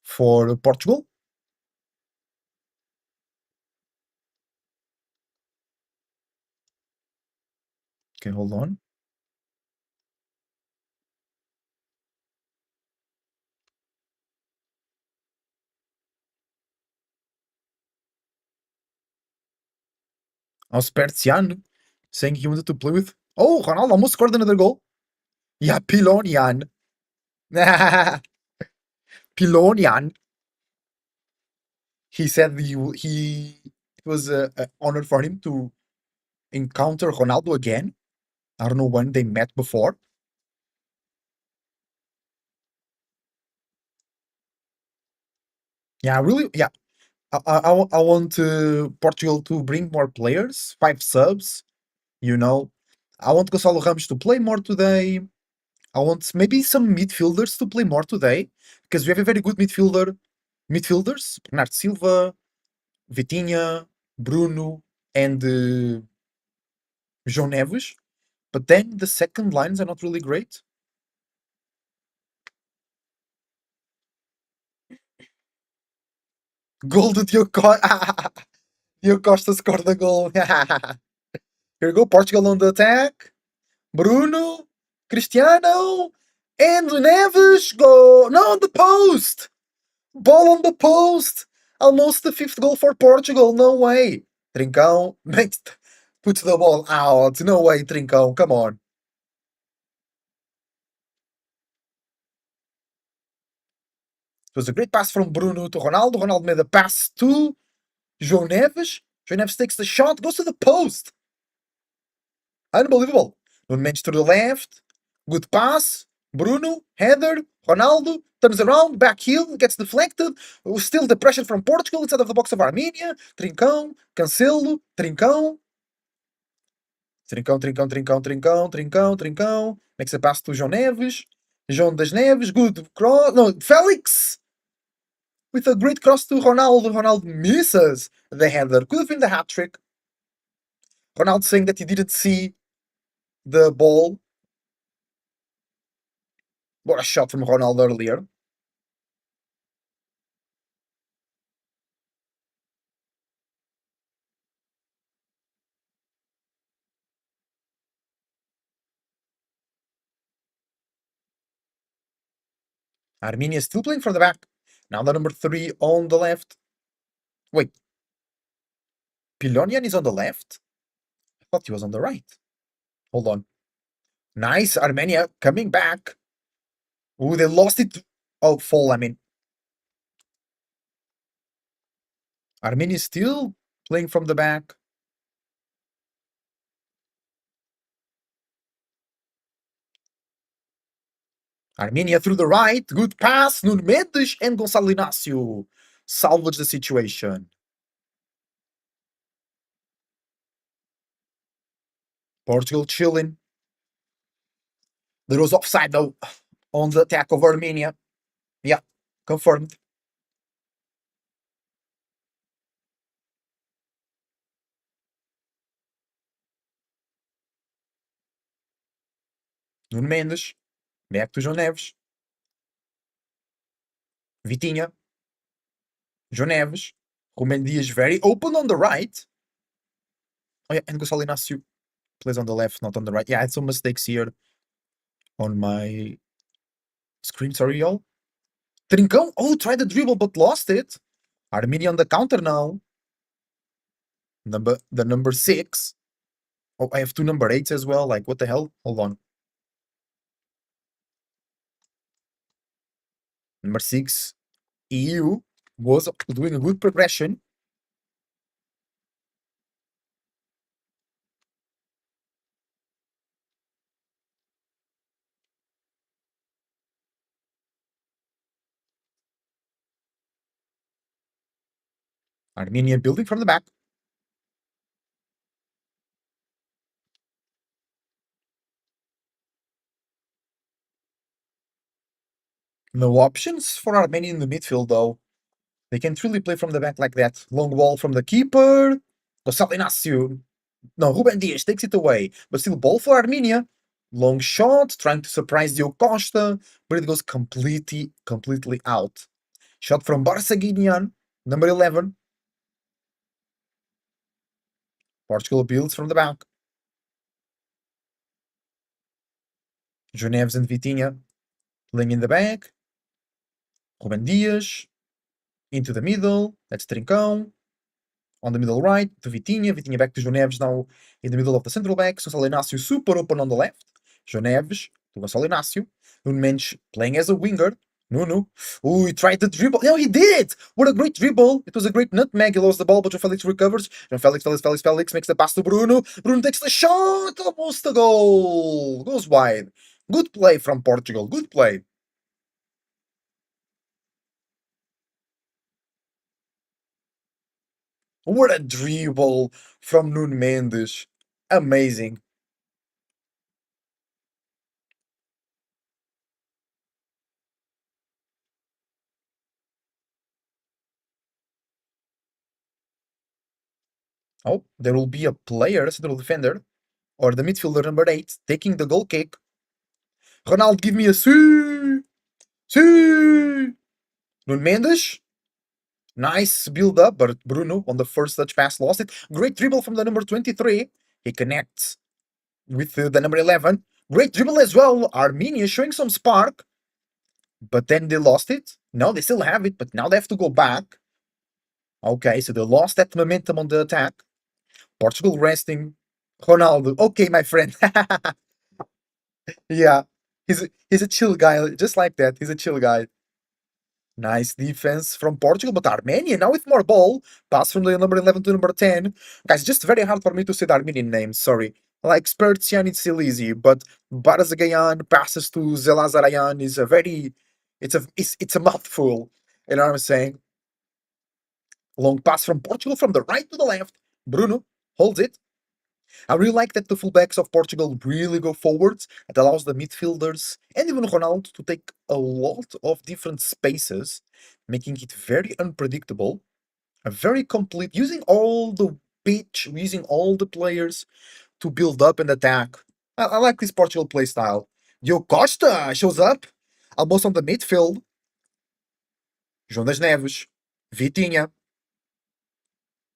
for Portugal. Okay, hold on. Auspertian saying he wanted to play with. Oh, Ronaldo almost scored another goal. Yeah, Pilonian. Pilonian. He said it was an honor for him to encounter Ronaldo again. I don't know when they met before. Yeah, really. Yeah, I want Portugal to bring more players, 5 subs. You know, I want Gonçalo Ramos to play more today. I want maybe some midfielders to play more today because we have a very good midfielders: Bernardo Silva, Vitinha, Bruno, and João Neves. But then the second lines are not really great. Goal to Diogo Costa. Diogo Costa scored the goal. Here we go, Portugal on the attack. Bruno, Cristiano, and Neves go. No, on the post. Ball on the post. Almost the 5th goal for Portugal. No way. Trincão puts the ball out. No way, Trincão. Come on. It was a great pass from Bruno to Ronaldo. Ronaldo made a pass to João Neves. João Neves takes the shot, goes to the post. Unbelievable. Nunes to the left. Good pass. Bruno, header. Ronaldo turns around, back heel, gets deflected. Still the pressure from Portugal inside of the box of Armenia. Trincão, Cancelo, Trincão. Trincão. Makes a pass to João Neves. João das Neves, good cross. No, Felix! With a great cross to Ronaldo. Ronaldo misses the header. Could have been the hat trick. Ronaldo saying that he didn't see the ball. What a shot from Ronaldo earlier. Armenia is still playing from the back. Now the number 3 on the left. Wait, Pilonian is on the left? I thought he was on the right. Hold on. Nice, Armenia coming back. Oh, they lost it. Oh, fall, I mean. Armenia is still playing from the back. Armenia through the right. Good pass. Nuno Mendes and Gonçalo Inácio salvage the situation. Portugal chilling. There was offside though on the attack of Armenia. Yeah, confirmed. Nuno Mendes. Back to João Neves. Vitinha. João Neves. Ruben Dias very open on the right. Oh yeah, and Gonçalo Inácio plays on the left, not on the right. Yeah, I had some mistakes here on my screen. Sorry, y'all. Trincão. Oh, tried the dribble but lost it. Armenia on the counter now. The number 6. Oh, I have 2 number 8s as well. Like, what the hell? Hold on. Number 6, EU, was doing a good progression. Armenia building from the back. No options for Armenia in the midfield, though. They can't really play from the back like that. Long ball from the keeper. Gonçalo Inácio. No, Ruben Dias takes it away. But still, ball for Armenia. Long shot, trying to surprise Diogo Costa, but it goes completely out. Shot from Barça Guignan, number 11. Portugal builds from the back. João Neves and Vitinha playing in the back. Ruben Dias into the middle. That's Trincão. On the middle right to Vitinha. Vitinha back to João Neves now in the middle of the central back. Gonçalo Inácio super open on the left. João Neves to Gonçalo Inácio. Nuno Mendes playing as a winger. Nuno. Oh, he tried the dribble. No, he did it! What a great dribble. It was a great nutmeg. He lost the ball, but João Felix recovers. João Felix makes the pass to Bruno. Bruno takes the shot. Almost a goal. Goes wide. Good play from Portugal. Good play. What a dribble from Nuno Mendes. Amazing. Oh, there will be a player, a central defender, or the midfielder number 8, taking the goal kick. Ronaldo, give me a see! See! Nuno Mendes. Nice build up, but Bruno on the first touch pass lost it. Great dribble from the number 23. He connects with the number 11. Great dribble as well. Armenia showing some spark, but then they lost it. No, they still have it, but now they have to go back. Okay, so they lost that momentum on the attack. Portugal resting. Ronaldo. Okay, my friend. Yeah, he's a chill guy, just like that. He's a chill guy. Nice defense from Portugal, but Armenia now with more ball. Pass from the number 11 to number 10. Guys, just very hard for me to say the Armenian names, sorry. Like Spertian, it's still easy, but Barazagayan passes to Zelazarayan is a very, it's a mouthful. You know what I'm saying? Long pass from Portugal from the right to the left. Bruno holds it. I really like that the fullbacks of Portugal really go forwards. It allows the midfielders and even Ronaldo to take a lot of different spaces, making it very unpredictable, very complete, using all the pitch, using all the players to build up and attack. I like this Portugal play style. Diogo Costa shows up. almost on the midfield. João das Neves. Vitinha.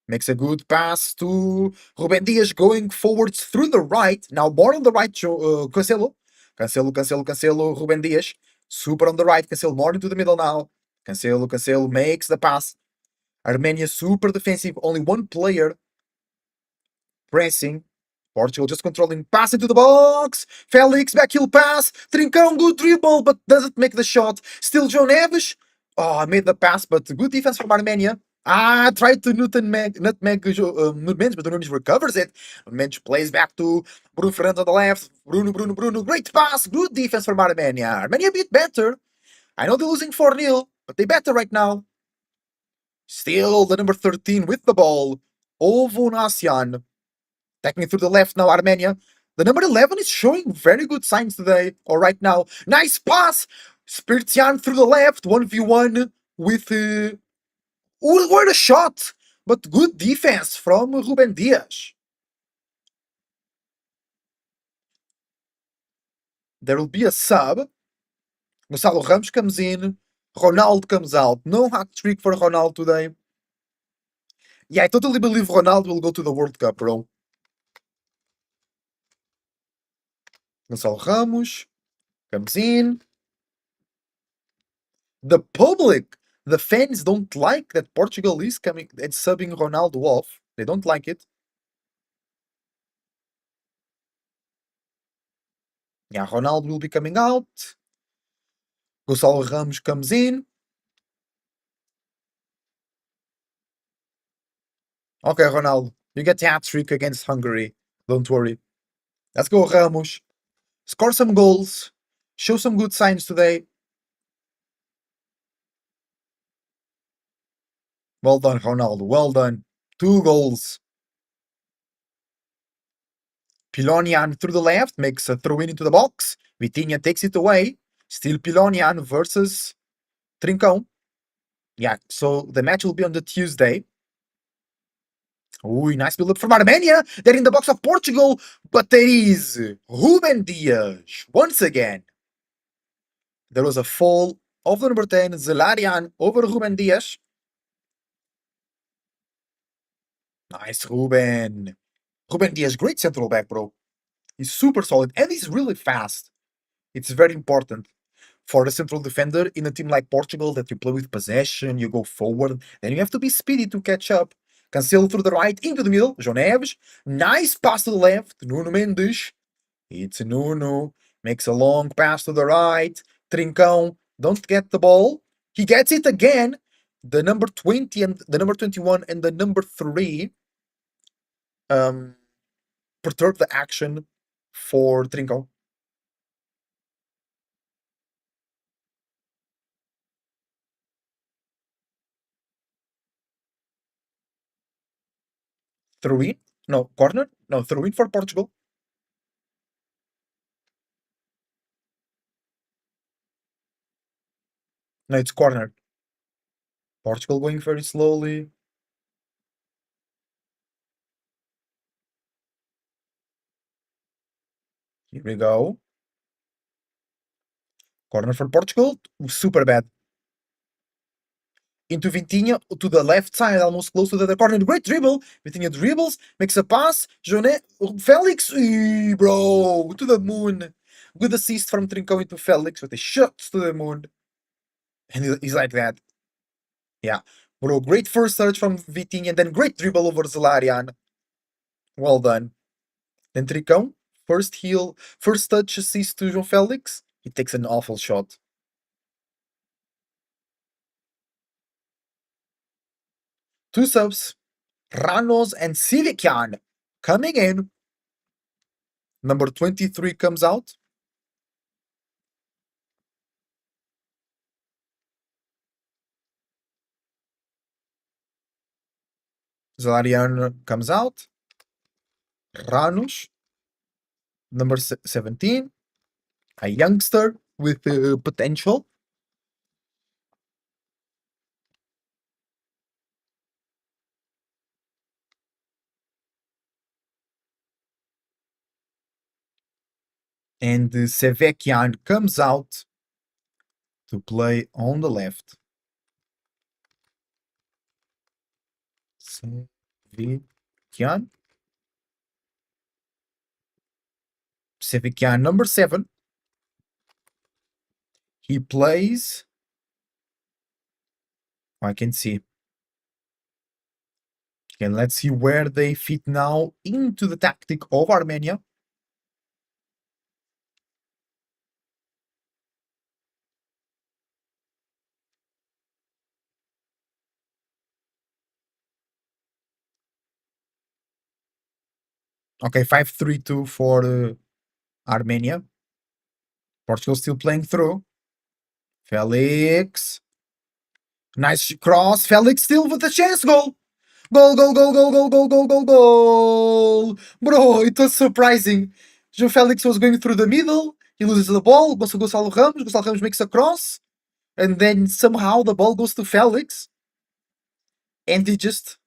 Makes a good pass to Ruben Dias going forwards through the right. Now more on the right, Cancelo. Cancelo, Ruben Dias. Super on the right. Cancelo more into the middle now. Cancelo makes the pass. Armenia super defensive. Only one player pressing. Portugal just controlling, pass into the box. Felix, backheel pass. Trincão, good dribble, but doesn't make the shot. Still João Neves. Oh, I made the pass, but good defense from Armenia. Tried to nutmeg Nunes, but Nunes recovers it. Nunes plays back to Bruno Fernandes on the left. Bruno. Great pass. Good defense from Armenia. Armenia a bit better. I know they're losing 4-0, but they better right now. Still the number 13 with the ball. Ovunasyan. Taking it through the left now, Armenia. The number 11 is showing very good signs today, or right now. Nice pass! Spiritian through the left, 1v1 with... what a shot! But good defense from Ruben Dias. There will be a sub. Gonçalo Ramos comes in. Ronaldo comes out. No hat-trick for Ronaldo today. Yeah, I totally believe Ronaldo will go to the World Cup, bro. Gonçalo Ramos comes in. The public, the fans don't like that Portugal is coming and subbing Ronaldo off. They don't like it. Yeah, Ronaldo will be coming out. Gonçalo Ramos comes in. Okay, Ronaldo, you get the hat trick against Hungary. Don't worry. Let's go, Ramos. Score some goals. Show some good signs today. Well done, Ronaldo. Well done. 2 goals. Pilonian through the left makes a throw in into the box. Vitinha takes it away. Still Pilonian versus Trincão. Yeah, so the match will be on the Tuesday. Ooh, nice build up from Armenia. They're in the box of Portugal, but there is Ruben Dias once again. There was a fall of the number 10, Zelarian, over Ruben Dias. Nice, Ruben. Ruben Dias, great central back, bro. He's super solid and he's really fast. It's very important for a central defender in a team like Portugal that you play with possession, you go forward, then you have to be speedy to catch up. Cancelo through the right, into the middle, João Neves. Nice pass to the left, Nuno Mendes. It's Nuno. Makes a long pass to the right. Trincão, don't get the ball. He gets it again. The number 20 and the number 21 and the number 3 um, perturb the action for Trincão. Throw in? No, corner? No, throw in for Portugal. No, it's corner. Portugal going very slowly. Here we go. Corner for Portugal. Super bad. Into Vitinha to the left side, almost close to the other corner. Great dribble. Vitinha dribbles, makes a pass. Joné, Felix, bro, to the moon. Good assist from Trincão into Felix with a shot to the moon. And he's like that. Yeah, bro, great first touch from Vitinha, and then great dribble over Zelarian. Well done. Then Trincão, first touch assist to João Felix. He takes an awful shot. 2 subs. Ranos and Sivikian coming in. Number 23 comes out. Zalarian comes out. Ranos, number 17, a youngster with potential. And Sevekian comes out. to play on the left. Sevicyan. Sevicyan, number 7. He plays. I can see. And let's see where they fit now into the tactic of Armenia. Okay, 5-3-2 for Armenia. Portugal still playing through. Felix. Nice cross. Felix still with the chance. Goal. Goal, goal, goal, goal, goal, goal, goal, goal, goal. Bro, it was surprising. João Felix was going through the middle. He loses the ball. Goes to Gonçalo Ramos. Gonçalo Ramos makes a cross. And then somehow the ball goes to Felix. And he just.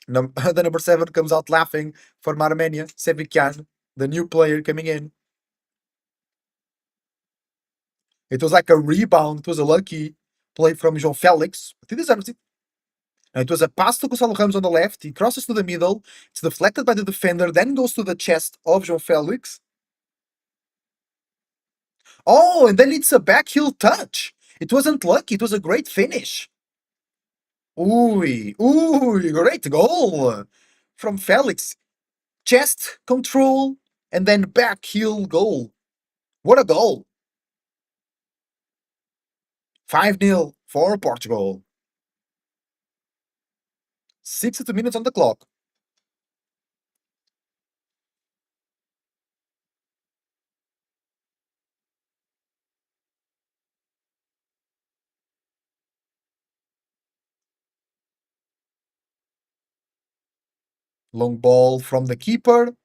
The number 7 comes out laughing from Armenia. Sevicyan, the new player coming in. It was like a rebound. It was a lucky play from João Felix. He deserves it. It was a pass to Gonçalo Ramos on the left. He crosses to the middle. It's deflected by the defender, then goes to the chest of João Felix. Oh, and then it's a back heel touch. It wasn't lucky. It was a great finish. Ooh, ooh, great goal from Felix. Chest control and then back heel goal. What a goal. 5-0 for Portugal. 62 minutes on the clock. Long ball from the keeper.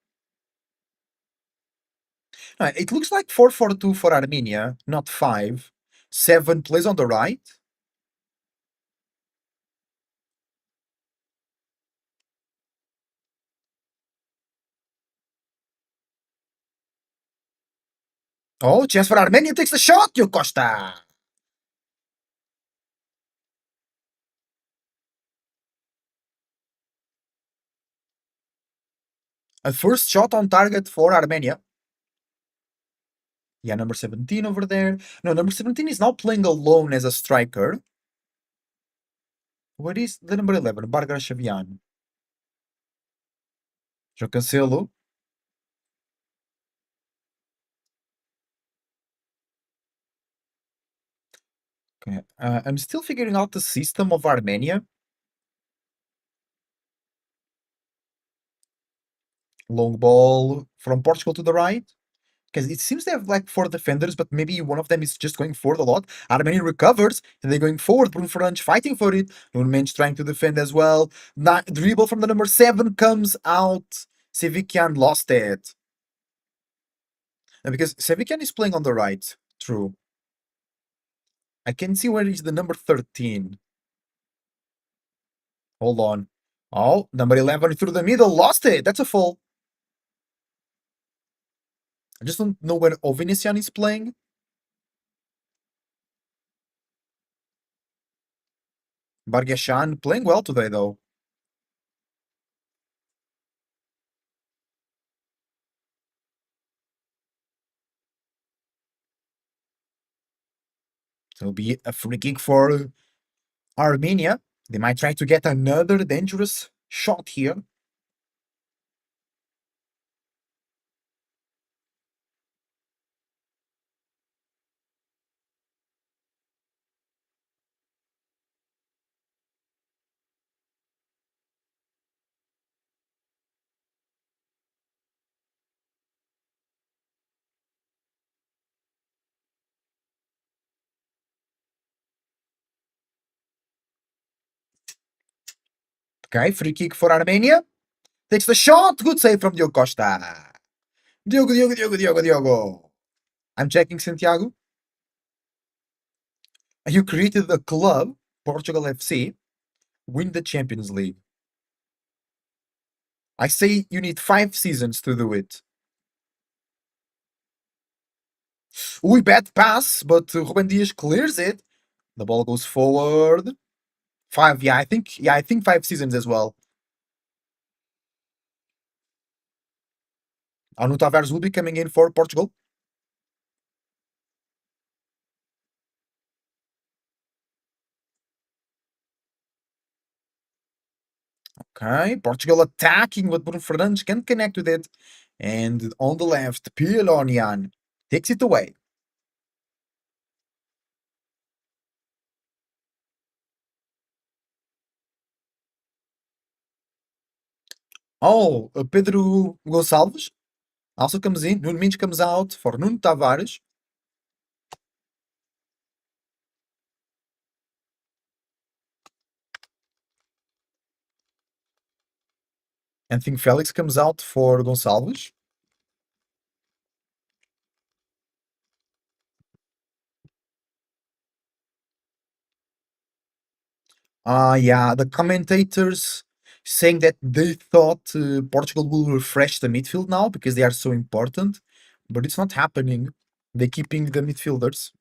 It looks like 4-4-2 for Armenia, not 5. 7 plays on the right. Oh, chance for Armenia. Takes the shot, Diogo Costa. A first shot on target for Armenia. Yeah, number 17 over there. No, number 17 is now playing alone as a striker. What is the number 11? Bargrashavian. João Cancelo. Okay. I'm still figuring out the system of Armenia. Long ball from Portugal to the right. Because it seems they have like 4 defenders, but maybe one of them is just going forward a lot. Armenia recovers, and they're going forward. Bruno Fernandes fighting for it. Nunes trying to defend as well. Dribble from the number 7 comes out. Sevicyan lost it. And because Sevicyan is playing on the right. True. I can see where is the number 13. Hold on. Oh, number 11 through the middle. Lost it. That's a fall. I just don't know where Ovinician is playing. Bargashan playing well today, though. So it'll be a free kick for Armenia. They might try to get another dangerous shot here. Okay, free kick for Armenia. Takes the shot. Good save from Diogo Costa. Diogo. I'm checking Santiago. You created the club, Portugal FC, win the Champions League. I say you need 5 seasons to do it. Ooh, bad pass, but Ruben Dias clears it. The ball goes forward. Five, yeah, I think 5 seasons as well. Anu Tavares will be coming in for Portugal. Okay, Portugal attacking, but Bruno Fernandes can't connect with it. And on the left, Pilonian takes it away. Oh, Pedro Gonçalves also comes in. Nuno Mendes comes out for Nuno Tavares. And think Felix comes out for Gonçalves. Yeah, the commentators saying that they thought Portugal will refresh the midfield now because they are so important, but it's not happening. They're keeping the midfielders.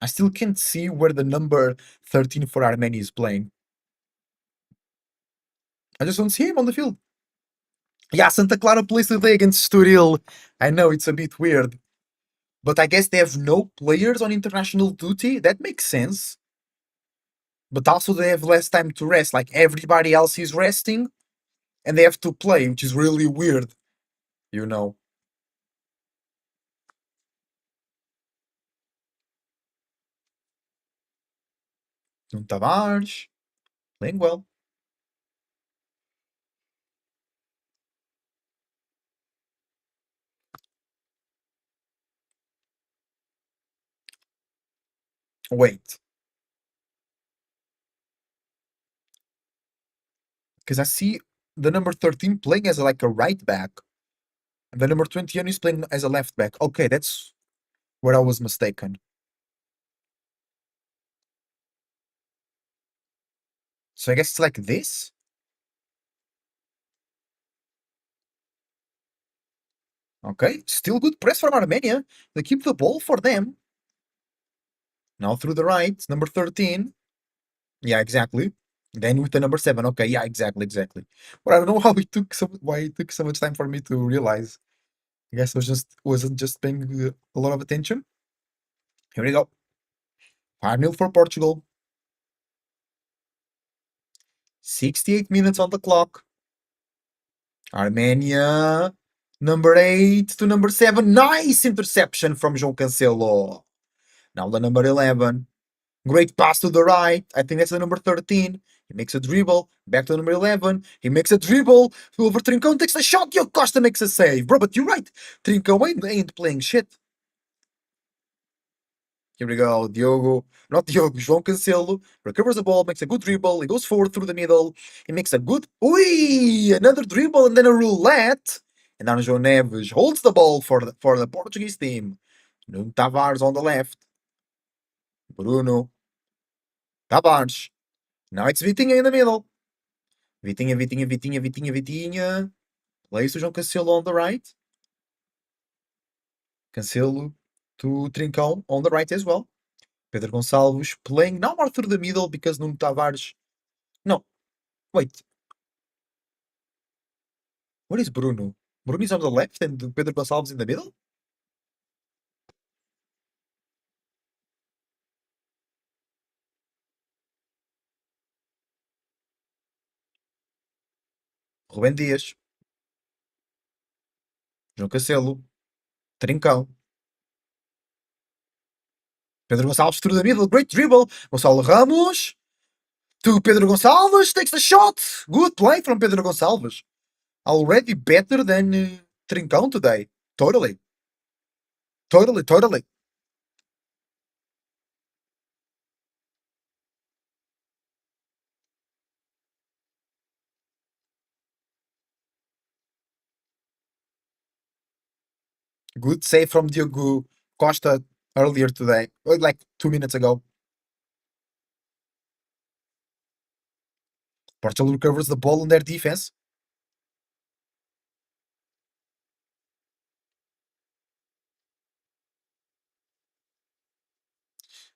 I still can't see where the number 13 for Armenia is playing. I just don't see him on the field. Yeah, Santa Clara plays today against Estoril. I know it's a bit weird, but I guess they have no players on international duty. That makes sense. But also they have less time to rest. Like everybody else is resting, and they have to play, which is really weird. You know, Nuno Tavares playing well. Wait, because I see the number 13 playing as like a right back, and the number 21 is playing as a left back. Okay, that's where I was mistaken. So I guess it's like this. Okay, still good press from Armenia. They keep the ball for them. Now through the right, number 13. Yeah, exactly. Then with the number 7. Okay, yeah, exactly. But I don't know how it took so why it took so much time for me to realize. I guess I wasn't just paying a lot of attention. Here we go. 5-0 for Portugal. 68 minutes on the clock. Armenia. Number 8 to number 7. Nice interception from João Cancelo. Now the number 11. Great pass to the right. I think that's the number 13. He makes a dribble. Back to number 11. He makes a dribble. Over Trincão takes a shot. Diogo Costa makes a save. Bro, but you're right. Trincão ain't playing shit. Here we go. Diogo, not Diogo, João Cancelo recovers the ball, makes a good dribble. He goes forward through the middle. He makes a good. Oi! Another dribble and then a roulette. And now João Neves holds the ball for the Portuguese team. Nuno Tavares on the left. Bruno Tavares. Now it's Vitinha in the middle. Vitinha. Plays to João Cancelo on the right. Cancelo to Trincão on the right as well. Pedro Gonçalves playing now more through the middle because Nuno Tavares. No, wait. What is Bruno? Bruno is on the left and Pedro Gonçalves in the middle? Rubem Dias, João Cancelo, Trincão, Pedro Gonçalves through the middle. Great dribble. Gonçalo Ramos to Pedro Gonçalves. Takes the shot. Good play from Pedro Gonçalves. Already better than Trincão today. Totally. Good save from Diogo Costa earlier today, like 2 minutes ago. Portugal recovers the ball on their defense.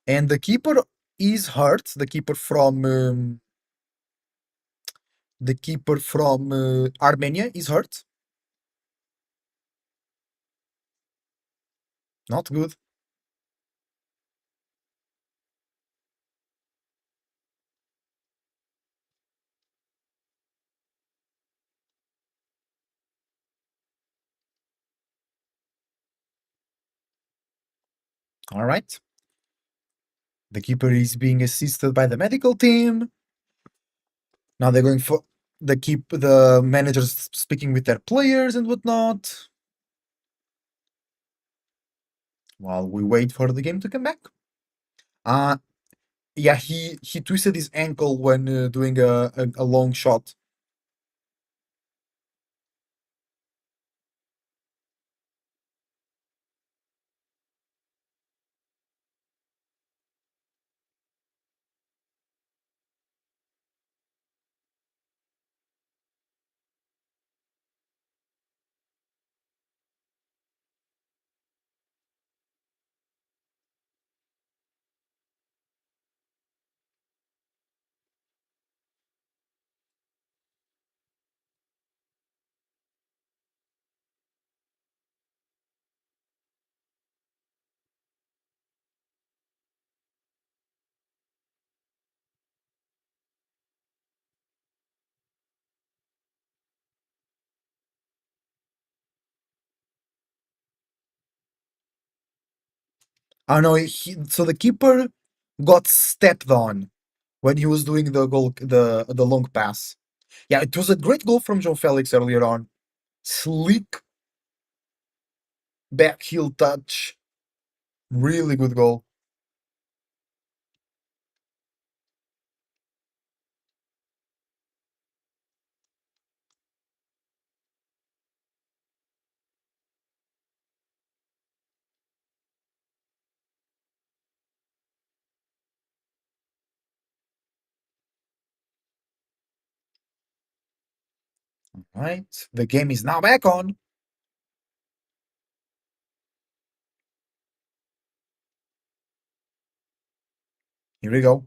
And the keeper is hurt. The keeper from Armenia is hurt. Not good. All right. The keeper is being assisted by the medical team. Now they're going for the managers speaking with their players and whatnot while we wait for the game to come back. Uh yeah, he twisted his ankle when doing a long shot. I know so the keeper got stepped on when he was doing the long pass. Yeah, it was a great goal from João Felix earlier on. Slick back heel touch. Really good goal. Right. The game is now back on. Here we go.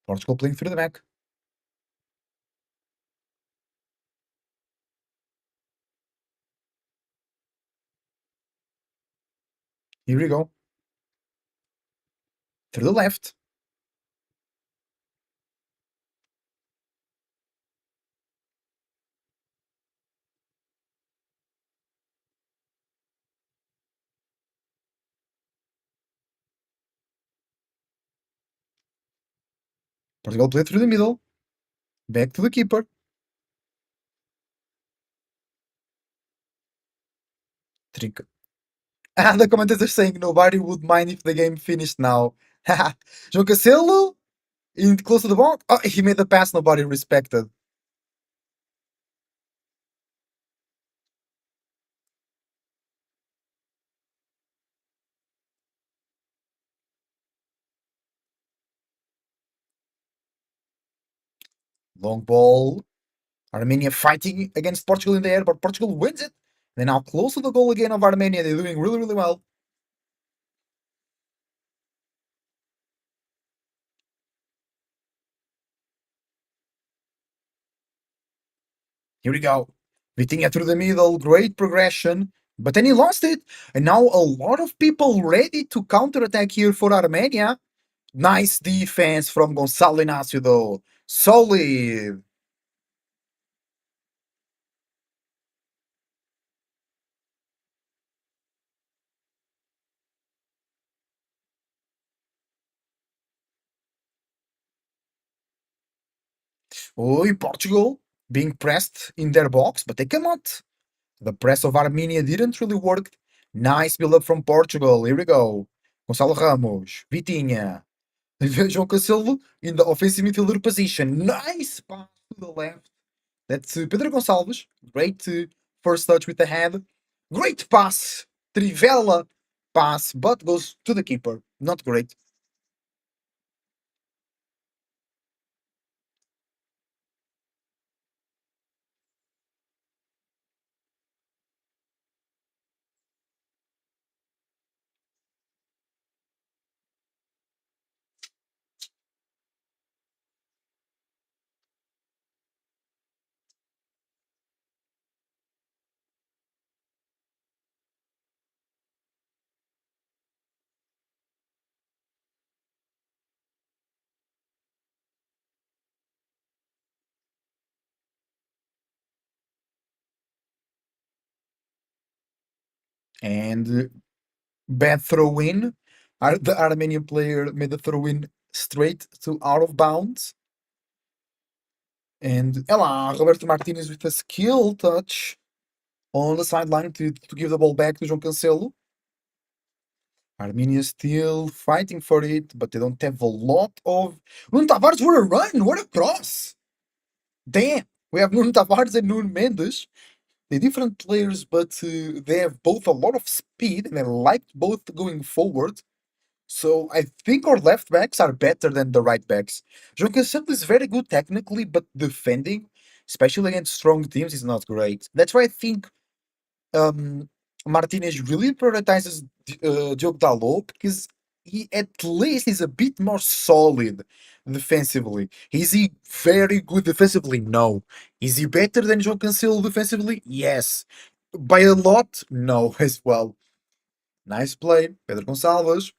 Portugal playing through the back. Here we go. Through the left. Portugal played through the middle. Back to the keeper. Trick. Ah, the commentators are saying nobody would mind if the game finished now. João Cancelo in close to the ball. Oh, he made the pass nobody respected. Long ball. Armenia fighting against Portugal in the air, but Portugal wins it. They're now close to the goal again of Armenia. They're doing really, really well. Here we go. Vitinha through the middle, great progression. But then he lost it. And now a lot of people ready to counterattack here for Armenia. Nice defense from Gonçalo Inácio, though. Solid. Oh, Portugal being pressed in their box, but they cannot. The press of Armenia didn't really work. Nice build up from Portugal. Here we go. Gonçalo Ramos, Vitinha, João Cancelo in the offensive midfielder position. Nice pass to the left. That's Pedro Gonçalves. Great first touch with the head. Great pass Trivela pass, but goes to the keeper. Not great. And bad throw in. The Armenian player made the throw in straight to out of bounds. And ela, Roberto Martinez with a skill touch on the sideline to give the ball back to João Cancelo. Armenia still fighting for it, but they don't have a lot of. Nuno Tavares, what a run! What a cross! Damn! We have Nuno Tavares and Nuno Mendes. They're different players, but they have both a lot of speed and I liked both going forward. So I think our left backs are better than the right backs. João Cancelo is very good technically, but defending, especially against strong teams, is not great. That's why I think um, Martinez really prioritizes Diogo Dalot because he at least is a bit more solid defensively. Is he very good defensively? No. Is he better than João Cancelo defensively? Yes. By a lot? No, as well. Nice play. Pedro Gonçalves.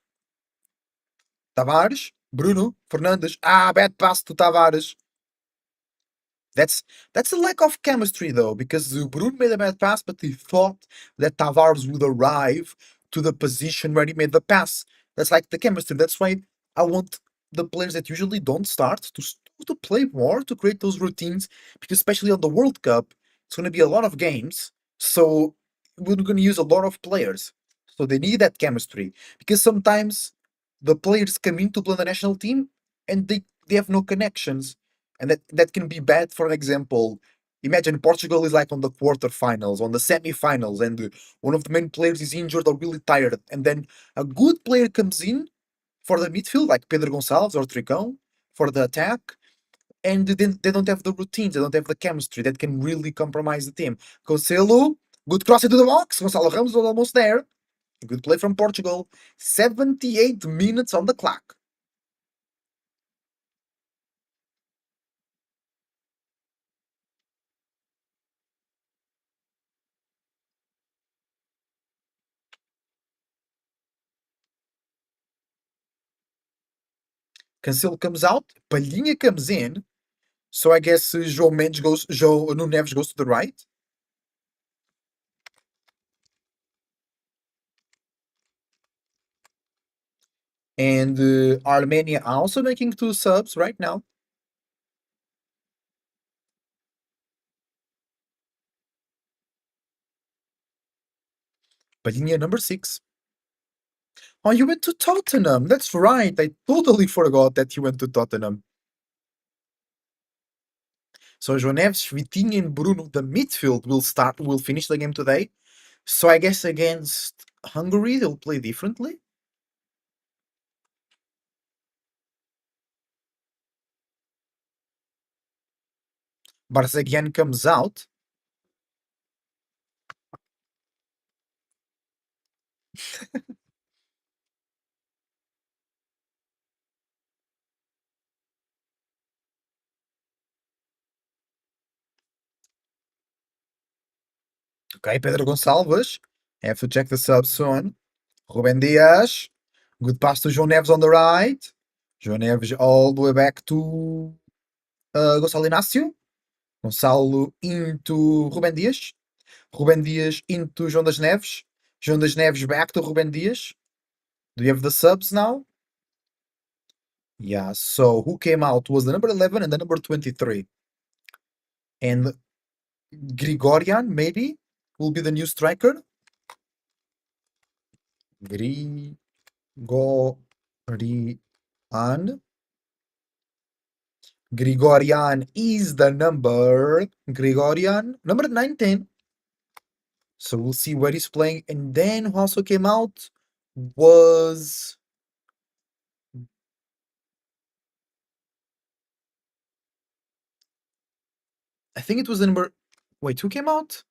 Tavares. Bruno. Fernandes. Ah, bad pass to Tavares. That's that's a lack of chemistry though, because Bruno made a bad pass, but he thought that Tavares would arrive to the position where he made the pass. That's like the chemistry. That's why I want the players that usually don't start to play more to create those routines, because especially on the World Cup, it's going to be a lot of games, so we're going to use a lot of players. So they need that chemistry because sometimes the players come in to play the national team and they have no connections and that can be bad. For example, imagine Portugal is like on the quarterfinals, on the semi-finals, and one of the main players is injured or really tired, and then a good player comes in for the midfield, like Pedro Gonçalves or Tricão, for the attack, and then they don't have the routines, they don't have the chemistry that can really compromise the team. Cancelo, good cross into the box. Gonçalo Ramos was almost there. Good play from Portugal. 78 minutes on the clock. Cancelo comes out, Palhinha comes in. So I guess Joe Mendes goes, Joe Nuno Neves goes to the right, and Armenia also making two subs right now. Padinha number 6. Oh, you went to Tottenham. That's right. I totally forgot that you went to Tottenham. So João Neves, Vitinha, and Bruno, the midfield will finish the game today. So I guess against Hungary they'll play differently. Barzagian comes out. Okay, Pedro Gonçalves. Have to check the subs soon. Ruben Dias. Good pass to João Neves on the right. João Neves all the way back to Gonçalo Inácio. Gonçalo into Ruben Dias. Ruben Dias into João das Neves. João das Neves back to Ruben Dias. Do you have the subs now? Yeah, so who came out was the number 11 and the number 23. And Grigorian, maybe, will be the new striker. Grigorian. Grigorian is the number. Grigorian, number 19. So we'll see where he's playing. And then who also came out was I think it was the number. Wait, who came out?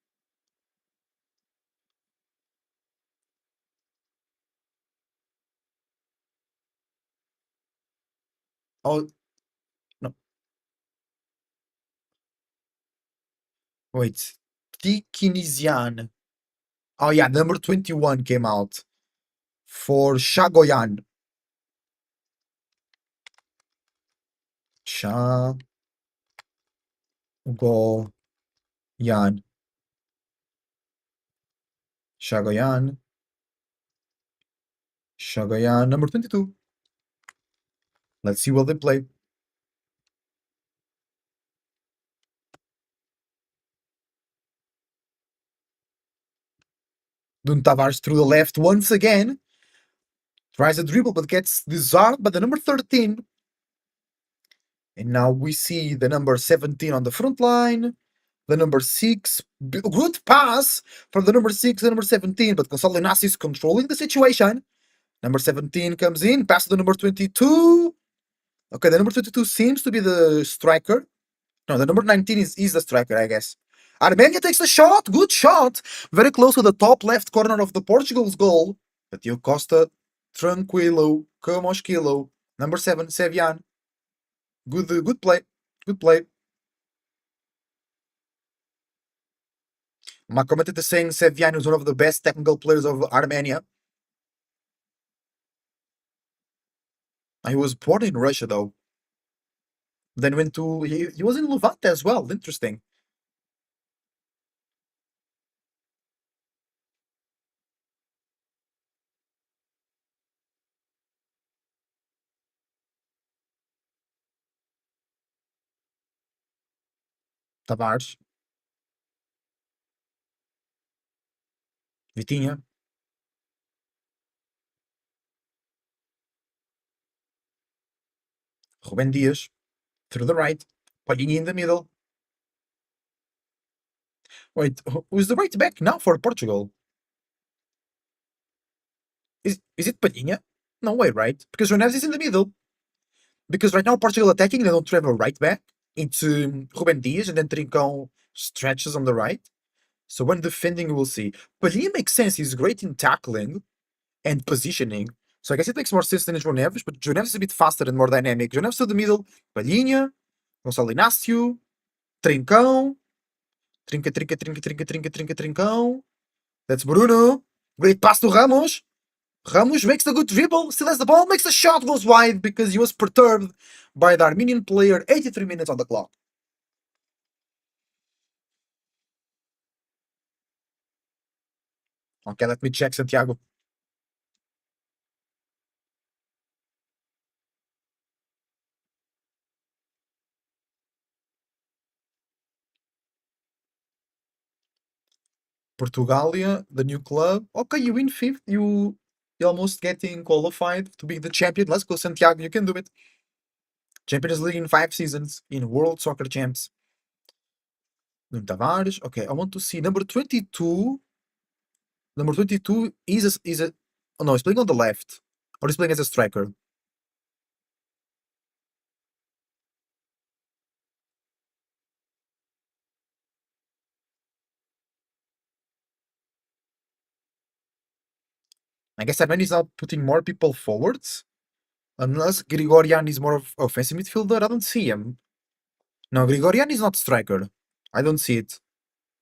Oh no, wait, Tikinesian. Oh yeah, number 21 came out for Shagoyan. Shagoyan. Shagoyan. Shagoyan, number 22. Let's see what they play. Dun Tavares through the left once again. Tries a dribble but gets disarmed by the number 13. And now we see the number 17 on the front line. The number 6. Good pass from the number 6 and number 17, but Gonçalo Inácio is controlling the situation. Number 17 comes in, pass to the number 22. Okay, the number 22 seems to be the striker. No, the number 19 is the striker, I guess. Armenia takes the shot. Good shot. Very close to the top left corner of the Portugal's goal. But Diogo Costa, tranquilo, como esquilo. Number 7, Sevian. Good play. Good play. My commentator is saying Sevian is one of the best technical players of Armenia. He was born in Russia, though. Then went to... He was in Levante as well. Interesting. Tavares. Vitinha. Ruben Dias. Through the right. Palhinha in the middle. Wait, who's the right back now for Portugal? Is it Palhinha? No way, right? Because Neves is in the middle. Because right now Portugal attacking, they don't have a right back. It's Ruben Dias and then Trincão stretches on the right. So when defending, we'll see. Palhinha makes sense. He's great in tackling and positioning. So I guess it makes more sense than João Neves, but João Neves is a bit faster and more dynamic. João Neves to the middle, Palhinha, Gonçalo Inácio, Trincão, Trincão. That's Bruno. Great pass to Ramos. Ramos makes a good dribble, still has the ball, makes a shot, goes wide because he was perturbed by the Armenian player. 83 minutes on the clock. Okay, let me check Santiago. Portugalia, the new club. Okay, you win fifth. You almost getting qualified to be the champion. Let's go, Santiago. You can do it. Champions League in 5 seasons in World Soccer Champs. Nuno Tavares. Okay, I want to see number 22. Number 22 is a. Oh no, he's playing on the left, or he's playing as a striker. I guess Armenia is now putting more people forwards. Unless Grigorian is more of offensive midfielder, I don't see him. No, Grigorian is not striker. I don't see it.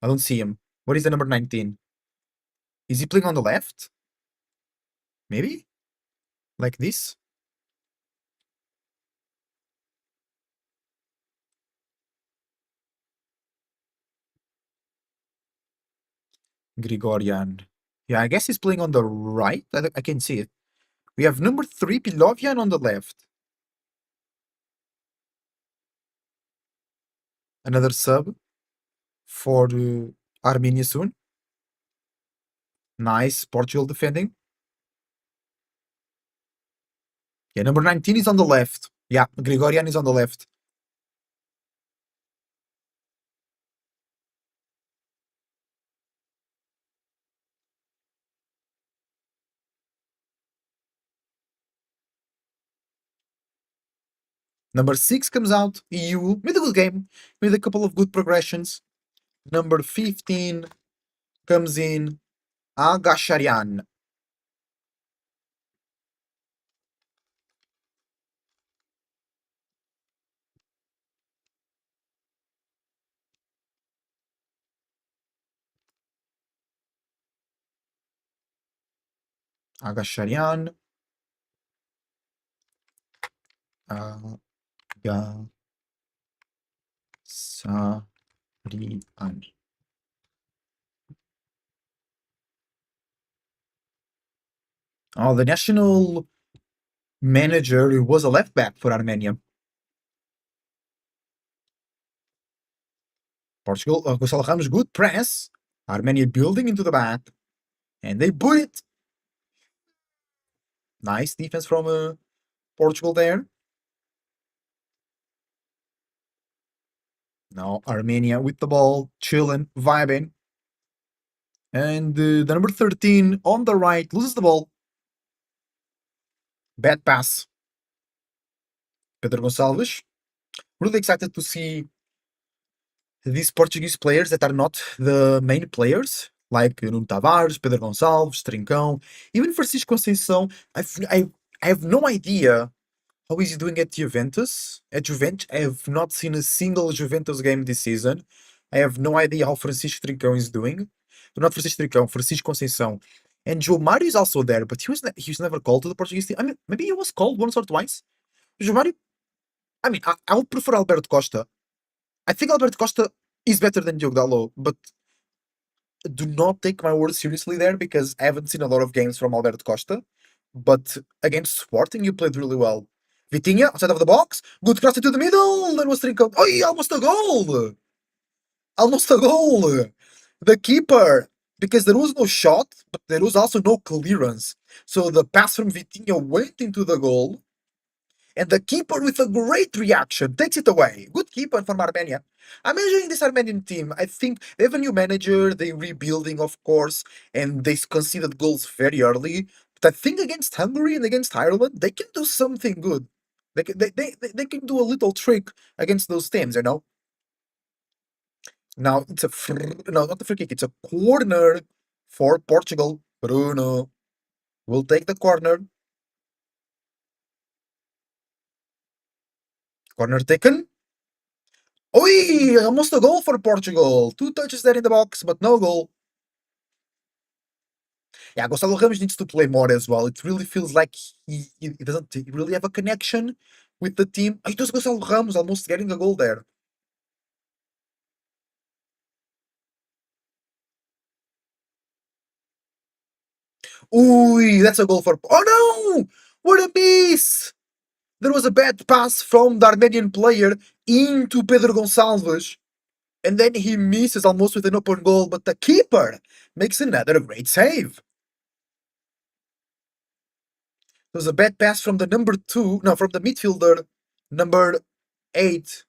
I don't see him. What is the number 19? Is he playing on the left? Maybe? Like this? Grigorian. Yeah, I guess he's playing on the right. I can see it. We have number 3, Pilovian on the left. Another sub for Armenia soon. Nice. Portugal defending. Yeah, number 19 is on the left. Yeah, Grigorian is on the left. Number 6 comes out, EU, with a good game, with a couple of good progressions. Number 15 comes in Agasharian. Agasharian. Agasarian. Oh, the national manager was a left back for Armenia. Portugal, Gonçalo Ramos, good press. Armenia building into the back. And they put it. Nice defense from Portugal there. Now Armenia with the ball, chilling, vibing. And the number 13 on the right loses the ball. Bad pass. Pedro Gonçalves. Really excited to see these Portuguese players that are not the main players, like Nuno Tavares, Pedro Gonçalves, Trincão, even Francisco Conceição. I have no idea how is he doing at Juventus. At Juventus, I have not seen a single Juventus game this season. I have no idea how Francisco Trincão is doing. Not Francisco Trincão, Francisco Conceição. And Joe Mario is also there, but he was never called to the Portuguese team. I mean, maybe he was called once or twice. Joe Mario, I mean, I would prefer Alberto Costa. I think Alberto Costa is better than Diogo Dalot, but do not take my words seriously there because I haven't seen a lot of games from Alberto Costa. But against Sporting, you played really well. Vitinha, outside of the box, good cross into the middle. That was Trincão. Oh, almost a goal! Almost a goal! The keeper, because there was no shot, but there was also no clearance. So the pass from Vitinha went into the goal, and the keeper with a great reaction takes it away. Good keeper from Armenia. I'm enjoying this Armenian team. I think they have a new manager, they're rebuilding, of course, and they conceded goals very early. But I think against Hungary and against Ireland, they can do something good. They can do a little trick against those teams, you know? Now it's no, not a free kick, it's a corner for Portugal. Bruno will take the corner. Corner taken. Oi! Almost a goal for Portugal. 2 touches there in the box, but no goal. Yeah, Gonçalo Ramos needs to play more as well. It really feels like he doesn't really have a connection with the team. It was Gonçalo Ramos almost getting a goal there. Ooh, that's a goal for. Oh no! What a miss! There was a bad pass from the Armenian player into Pedro Gonçalves. And then he misses almost with an open goal, but the keeper makes another great save. There was a bad pass from the number 2, no, from the midfielder, number 8.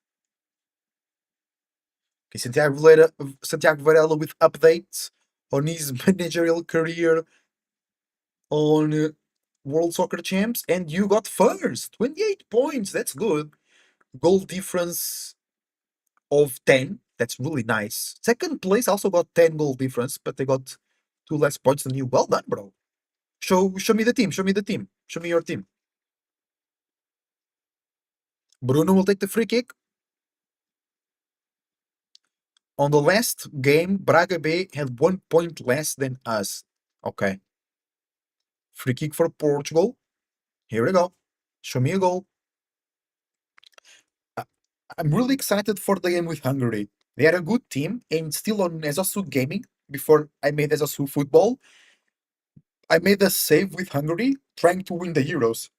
Okay, Santiago Varela with updates on his managerial career on World Soccer Champs, and you got first, 28 points. That's good. Goal difference of 10. That's really nice. Second place also got 10 goal difference, but they got 2 less points than you. Well done, bro. Show me the team. Show me the team. Show me your team. Bruno will take the free kick. On the last game, Braga B had 1 point less than us. Okay. Free kick for Portugal. Here we go. Show me a goal. I- I'm really excited for the game with Hungary. They are a good team and still on Esasu Gaming. Before I made Esasu Football, I made a save with Hungary trying to win the Euros.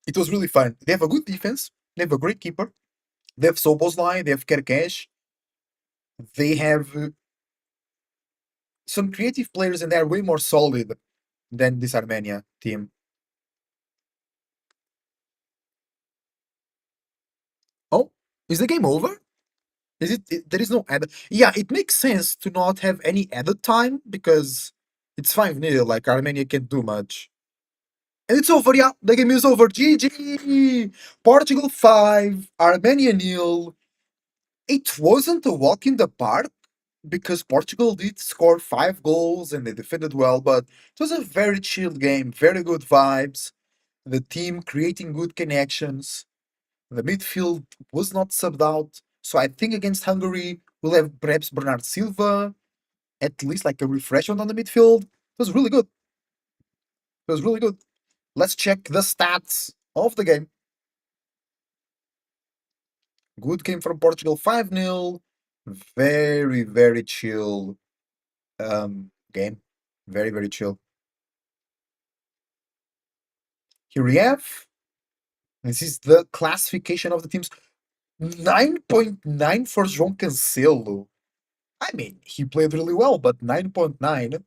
It was really fun. They have a good defense. They have a great keeper. They have Soboslai. They have Kerkesh. They have some creative players and they're way more solid than this Armenia team. Oh, is the game over? There is no added. Yeah, it makes sense to not have any added time because it's 5-0. Like Armenia can't do much. And it's over, yeah. The game is over. GG. Portugal 5, Armenia nil. It wasn't a walk in the park because Portugal did score 5 goals and they defended well, but it was a very chill game, very good vibes. The team creating good connections. The midfield was not subbed out. So I think against Hungary, we'll have perhaps Bernard Silva, at least like a refreshment on the midfield. It was really good. It was really good. Let's check the stats of the game. Good game from Portugal, 5-0. Very, very chill game. Very, very chill. Here we have. This is the classification of the teams. 9.9 for João Cancelo. I mean, he played really well, but 9.9.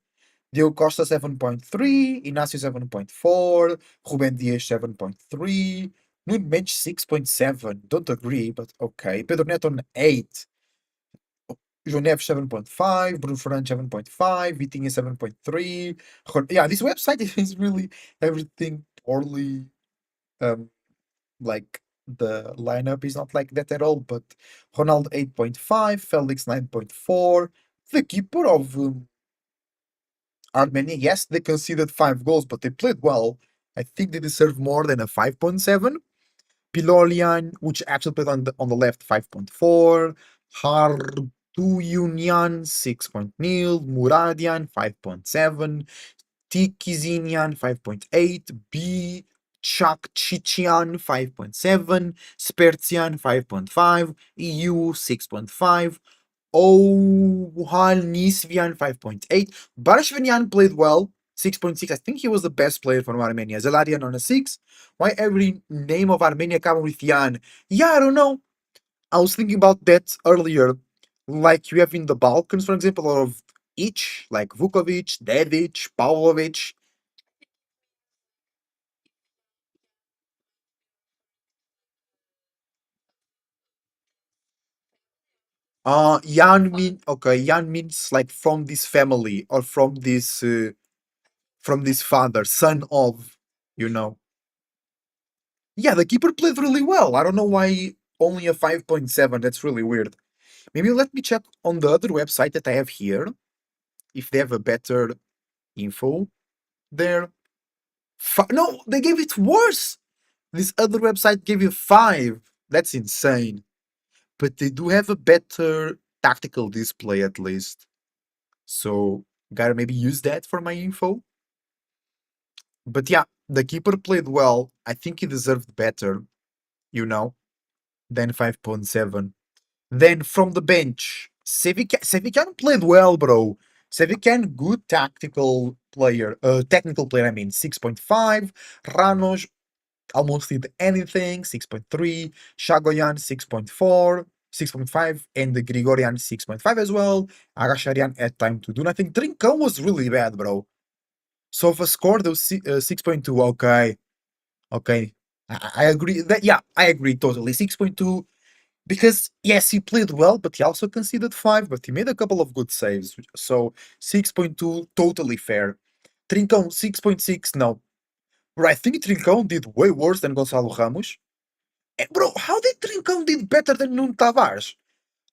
Diego Costa 7.3, Inácio 7.4, Ruben Dias 7.3, Nuno Mendes 6.7. Don't agree, but okay. Pedro Neto on 8. João Neves 7.5, Bruno Fernandes 7.5, Vitinha 7.3. Yeah, this website is really everything poorly. Um, like the lineup is not like that at all. But Ronaldo 8.5, Felix 9.4. The keeper of Armenia, yes, they conceded 5 goals, but they played well. I think they deserve more than a 5.7. Pilolian, which actually played on the left, 5.4. Harduyunian, 6.0. Muradian, 5.7. Tikizinian, 5.8. B. Chakchichian, 5.7. Spertian, 5.5. EU, 6.5. Ohanisvian 5.8. Barashvinian played well, 6.6. I think he was the best player from Armenia. Zelarian on a 6. Why every name of Armenia come with Yan? Yeah, I don't know. I was thinking about that earlier. Like you have in the Balkans, for example, of each, like Vukovic, Dedic, Pavlovic. Yan means like from this family or from this father, son of, you know. Yeah, the keeper played really well. I don't know why only a 5.7. That's really weird. Maybe let me check on the other website that I have here if they have a better info there. No, they gave it worse. This other website gave you 5. That's insane. But they do have a better tactical display at least. So, gotta maybe use that for my info. But yeah, the keeper played well. I think he deserved better, you know, than 5.7. Then from the bench, Sevican played well, bro. Sevican, good tactical player, technical player, I mean, 6.5. Ranos almost did anything, 6.3. Shagoyan, 6.4. 6.5, and the Grigorian 6.5 as well. Agasharian had time to do nothing. Trincão was really bad, bro. So if a score, those 6.2, okay. Okay. I agree. Yeah, I agree totally. 6.2. Because yes, he played well, but he also conceded 5, but he made a couple of good saves. So 6.2, totally fair. Trincão, 6.6, no. Bro, I think Trincão did way worse than Gonçalo Ramos. Bro, how did Trincão did better than Nuno Tavares?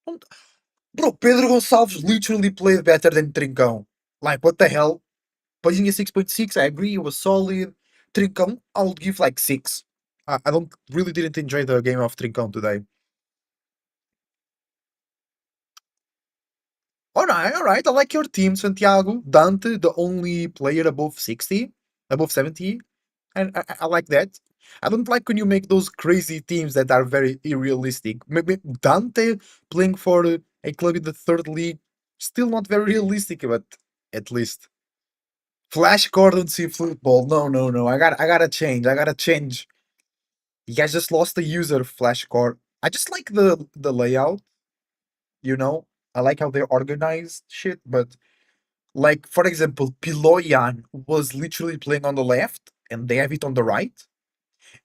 Não- Bro, Pedro Gonçalves literally played better than Trincão. Like, what the hell? Playing a 6.6, I agree, it was solid. Trincão, I would give like 6. I don't really didn't enjoy the game of Trincão today. All right. I like your team, Santiago. Dante, the only player above 60, above 70. And I like that. I don't like when you make those crazy teams that are very unrealistic. Maybe Dante playing for a club in the third league, still not very realistic, but at least. Flash Cordancy football. No, no, no. I gotta change. I gotta change. You guys just lost the user Flash Cord. I just like the layout, you know. I like how they're organized shit, but like, for example, Piloyan was literally playing on the left and they have it on the right.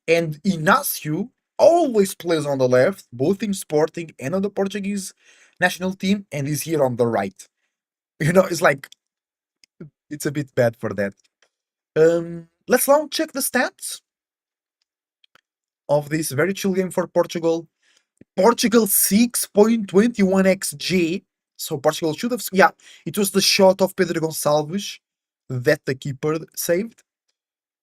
And Inácio always plays on the left, both in Sporting and on the Portuguese national team, and is here on the right. You know, it's like, it's a bit bad for that. Let's now check the stats of this very chill game for Portugal. Portugal 6.21 XG. So Portugal should have. Yeah, it was the shot of Pedro Gonçalves that the keeper saved.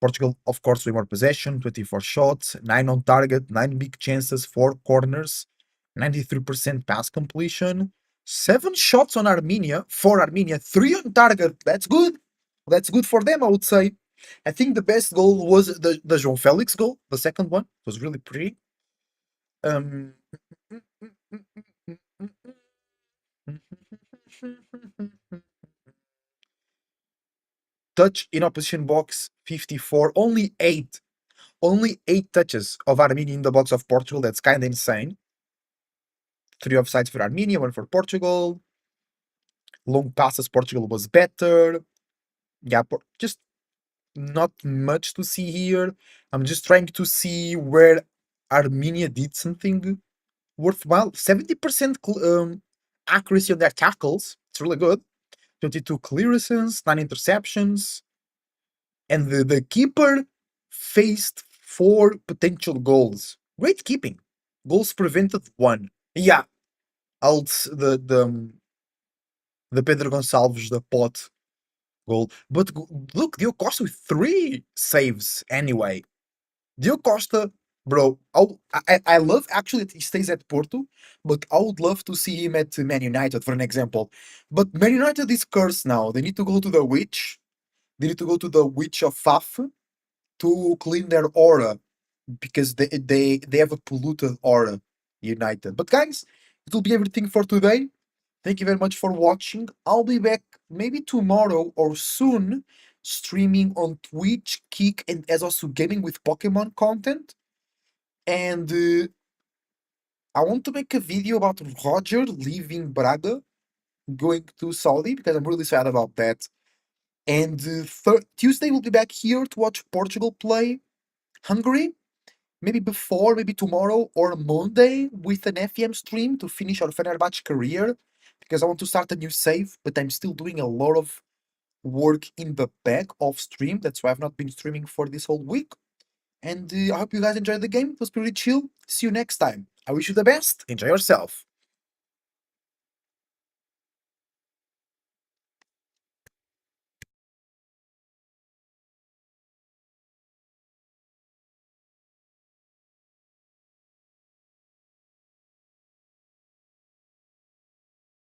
Portugal, of course, with more possession, 24 shots, 9 on target, 9 big chances, 4 corners, 93% pass completion, 7 shots on Armenia, for Armenia, 3 on target. That's good. That's good for them, I would say. I think the best goal was the João Felix goal. The second one was really pretty. Um, touch in opposition box 54, only eight touches of Armenia in the box of Portugal. That's kind of insane. 3 offsides for Armenia, 1 for Portugal. Long passes, Portugal was better. Yeah, just not much to see here. I'm just trying to see where Armenia did something worthwhile. 70% accuracy on their tackles. It's really good. 22 clearances, 9 interceptions. And the keeper faced 4 potential goals. Great keeping. Goals prevented 1. Yeah, the Pedro Gonçalves, the pot goal. But look, Diogo Costa with 3 saves anyway. Diogo Costa, bro, I love actually that he stays at Porto, but I would love to see him at Man United, for an example. But Man United is cursed now. They need to go to the witch. They need to go to the witch of Faf to clean their aura because they have a polluted aura, United. But guys, it will be everything for today. Thank you very much for watching. I'll be back maybe tomorrow or soon streaming on Twitch, Kick, and as also gaming with Pokemon content. And I want to make a video about Roger leaving Braga, going to Saudi, because I'm really sad about that. And Tuesday we'll be back here to watch Portugal play Hungary. Maybe before, maybe tomorrow or Monday with an FM stream to finish our Fenerbahce career, because I want to start a new save, but I'm still doing a lot of work in the back of stream. That's why I've not been streaming for this whole week. And I hope you guys enjoyed the game. It was pretty chill. See you next time. I wish you the best. Enjoy yourself.